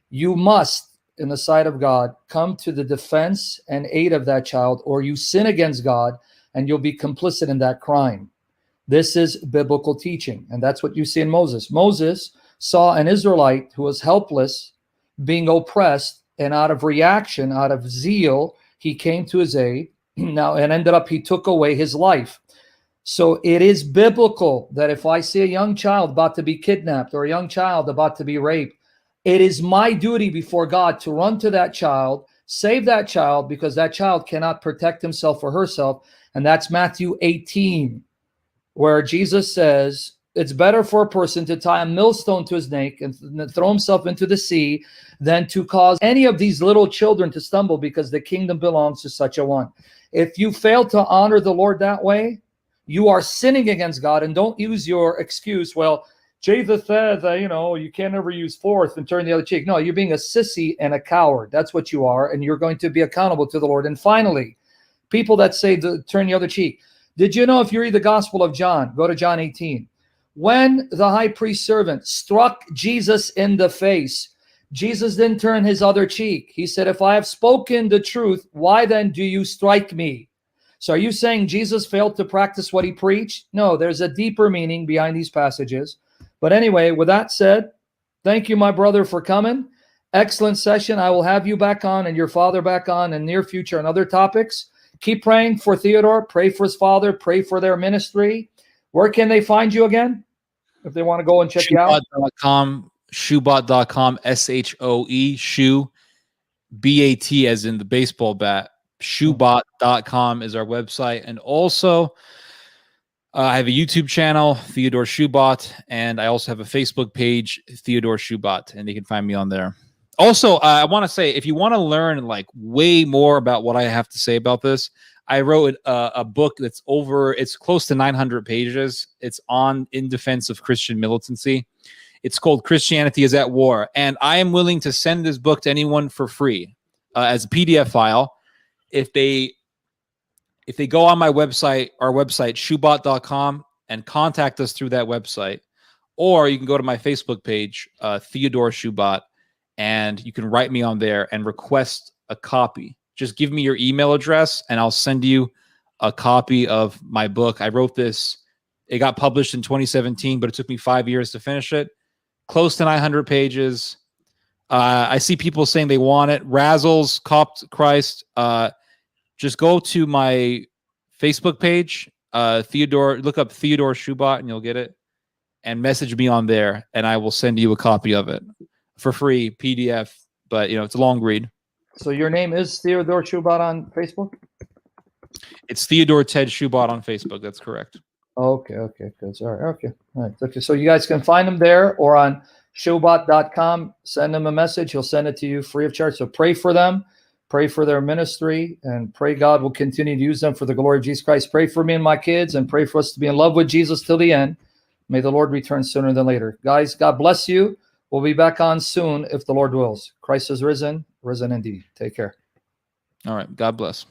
you must, in the sight of God, come to the defense and aid of that child, or you sin against God and you'll be complicit in that crime. This is biblical teaching, and that's what you see in Moses. Moses saw an Israelite who was helpless, being oppressed, and out of reaction, out of zeal, he came to his aid. Now, and ended up, he took away his life. So it is biblical that if I see a young child about to be kidnapped or a young child about to be raped, it is my duty before God to run to that child, save that child, because that child cannot protect himself or herself. And that's Matthew 18. Where Jesus says it's better for a person to tie a millstone to his neck and throw himself into the sea than to cause any of these little children to stumble, because the kingdom belongs to such a one. If you fail to honor the Lord that way, you are sinning against God. And don't use your excuse, well, Jesus says, you can't ever use force and turn the other cheek. No, you're being a sissy and a coward. That's what you are, and you're going to be accountable to the Lord. And finally, people that say to turn the other cheek. Did you know if you read the Gospel of John, go to John 18, when the high priest servant struck Jesus in the face, Jesus didn't turn his other cheek. He said, if I have spoken the truth, why then do you strike me? So are you saying Jesus failed to practice what he preached? No, there's a deeper meaning behind these passages. But anyway, with that said, thank you, my brother, for coming. Excellent session. I will have you back on and your father back on in near future on other topics. Keep praying for Theodore. Pray for his father. Pray for their ministry. Where can they find you again if they want to go and check you out? Shoebat.com, Shoebat.com, S-H-O-E, shoe, B-A-T as in the baseball bat. Shoebat.com is our website. And also, I have a YouTube channel, Theodore Shoebat, and I also have a Facebook page, Theodore Shoebat, and you can find me on there. Also, I want to say, if you want to learn like way more about what I have to say about this, I wrote a book that's it's close to 900 pages. It's in defense of Christian militancy. It's called Christianity is at War, and I am willing to send this book to anyone for free as a PDF file. If they go on my website, our website, shoebat.com, and contact us through that website, or you can go to my Facebook page, Theodore Shoebat, and you can write me on there and request a copy. Just give me your email address, and I'll send you a copy of my book. I wrote this. It got published in 2017, but it took me 5 years to finish it. Close to 900 pages. I see people saying they want it. Razzles, Copt Christ. Just go to my Facebook page, Theodore. Look up Theodore Shoebat, and you'll get it. And message me on there, and I will send you a copy of it for free, PDF. But it's a long read. So your name is Theodore Shoebat on Facebook? It's Theodore Ted Shoebat on Facebook. That's correct. Okay, good. All right. Okay. So you guys can find him there or on Shoebat.com. Send him a message. He'll send it to you free of charge. So pray for them. Pray for their ministry, and pray God will continue to use them for the glory of Jesus Christ. Pray for me and my kids, and pray for us to be in love with Jesus till the end. May the Lord return sooner than later. Guys, God bless you. We'll be back on soon if the Lord wills. Christ is risen, risen indeed. Take care. All right. God bless.